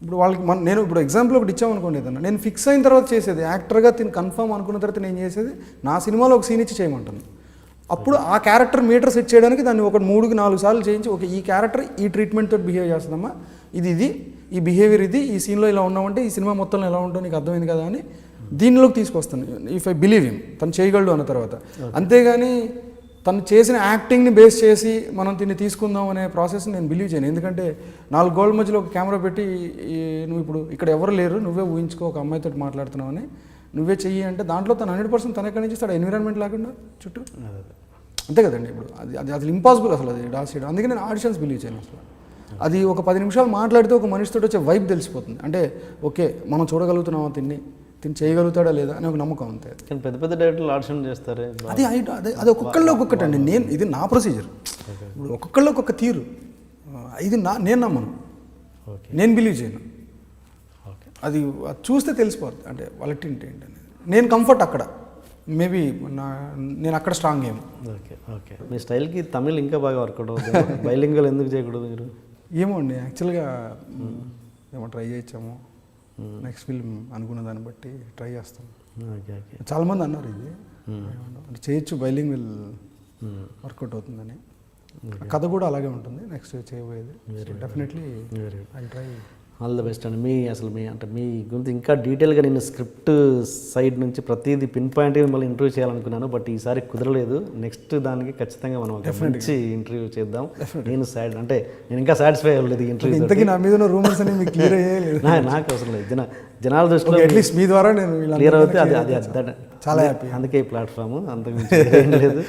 ఇప్పుడు వాళ్ళకి నేను ఇప్పుడు ఎగ్జాంపుల్ ఒకటి ఇచ్చామనుకోండి, ఏదన్నా నేను ఫిక్స్ అయిన తర్వాత చేసేది, యాక్టర్గా కన్ఫర్మ్ అనుకున్న తర్వాత నేను చేసేది నా సినిమాలో ఒక సీన్ ఇచ్చి చేయమంటాను. అప్పుడు ఆ క్యారెక్టర్ మీటర్ సెట్ చేయడానికి దాన్ని ఒక 3-4 సార్లు చేయించి, ఓకే ఈ క్యారెక్టర్ ఈ ట్రీట్మెంట్ తోటి బిహేవ్ చేస్తుందమ్మా, ఇది ఈ బిహేవియర్ ఇది, ఈ సీన్లో ఇలా ఉన్నామంటే ఈ సినిమా మొత్తంలో ఎలా ఉంటుందో నీకు అర్థమైంది కదా అని దీనిలోకి తీసుకొస్తాను. ఇఫ్ ఐ బిలీవ్ హిమ్, తను చేయగలడు అన్న తర్వాత. అంతేగాని తను చేసిన యాక్టింగ్ని బేస్ చేసి మనం దీన్ని తీసుకుందాం అనే ప్రాసెస్ నేను బిలీవ్ చేయను. ఎందుకంటే 4 గోళ్ళ మధ్యలో ఒక కెమెరా పెట్టి నువ్వు ఇప్పుడు ఇక్కడ ఎవరు లేరు, నువ్వే ఊహించుకో ఒక అమ్మాయితో మాట్లాడుతున్నావు అని, నువ్వే చెయ్యి అంటే దాంట్లో తను 100% తన ఎక్కడి నుంచి ఇస్తాడు, ఎన్విరాన్మెంట్ లేకుండా చుట్టూ. అంతే కదండి. ఇప్పుడు అది అసలు ఇంపాసిబుల్ అసలు అది డాన్స్ చేయడం. అందుకే నేను ఆడిషన్స్ బిలీవ్ చేయను అసలు. అది ఒక 10 నిమిషాలు మాట్లాడితే ఒక మనిషితో వచ్చే వైబ్ తెలిసిపోతుంది. అంటే ఓకే మనం చూడగలుగుతున్నామా, తిని చేయగలుగుతాడా లేదా అని ఒక నమ్మకం అంతే. కానీ పెద్ద పెద్ద డైరెక్టర్లు ఆడిషన్ చేస్తారు. అది ఒక్కొక్కళ్ళు ఒక్కొక్కటి అండి. ఇది నా ప్రొసీజర్. ఇప్పుడు ఒక్కొక్కళ్ళు ఒక్కొక్క తీరు. ఇది నేను నమ్మను, నేను బిలీవ్ చేయను. అది చూస్తే తెలిసిపోతుంది అంటే వాళ్ళ టింట్ ఏంటనేది. నేను కంఫర్ట్ అక్కడ, మేబీ నేను అక్కడ స్ట్రాంగ్ ఏమో. ఓకే మీ స్టైల్కి తమిళ్ ఇంకా బాగా వర్కౌట్ అవుతుంది. బైలింగల్ ఎందుకు చేయకూడదు మీరు? ఏమో అండి, యాక్చువల్గా ఏమో ట్రై చేయించాము. నెక్స్ట్ ఫిల్మ్ అనుకున్న దాన్ని బట్టి ట్రై చేస్తాం. చాలామంది అన్నారు ఇది అంటే చేయొచ్చు, బైలింగ్వల్ వర్కౌట్ అవుతుందని. కథ కూడా అలాగే ఉంటుంది నెక్స్ట్ చేయబోయేది. Definitely I try. All the best అండి. మీ గురించి ఇంకా డీటెయిల్గా నేను స్క్రిప్ట్ సైడ్ నుంచి ప్రతిదీ పిన్ పాయింట్గా మిమ్మల్ని ఇంటర్వ్యూ చేయాలనుకున్నాను, బట్ ఈసారి కుదరలేదు. నెక్స్ట్ దానికి ఖచ్చితంగా మనం మంచి ఇంటర్వ్యూ చేద్దాం. నేను నేను ఇంకా సాటిస్ఫై అవ్వలేదు ఇంటర్వ్యూ. ఇంతకీ నా మీద రూమర్స్ అని మీకు క్లియర్ అయ్యేది? నాకు అవసరం లేదు. జనాల దృష్టిలో అట్లీస్ట్ మీ ద్వారా నేను క్లియర్ అవుతే అది చాలా హ్యాపీ. అందుకే ఈ ప్లాట్ఫామ్, అంతకుమించి ఏం లేదు.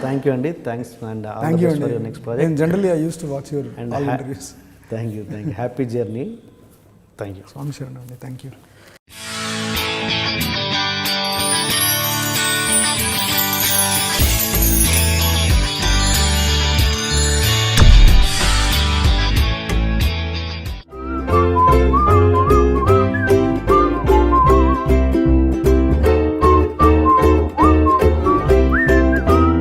థ్యాంక్ యూ అండి. థ్యాంక్స్ అండ్ థ్యాంక్ యూ అండి. Next project. Generally I use to watch your all interviews. Thank you. Happy journey. Thank you. స్వామి శరణం అండి. Thank you.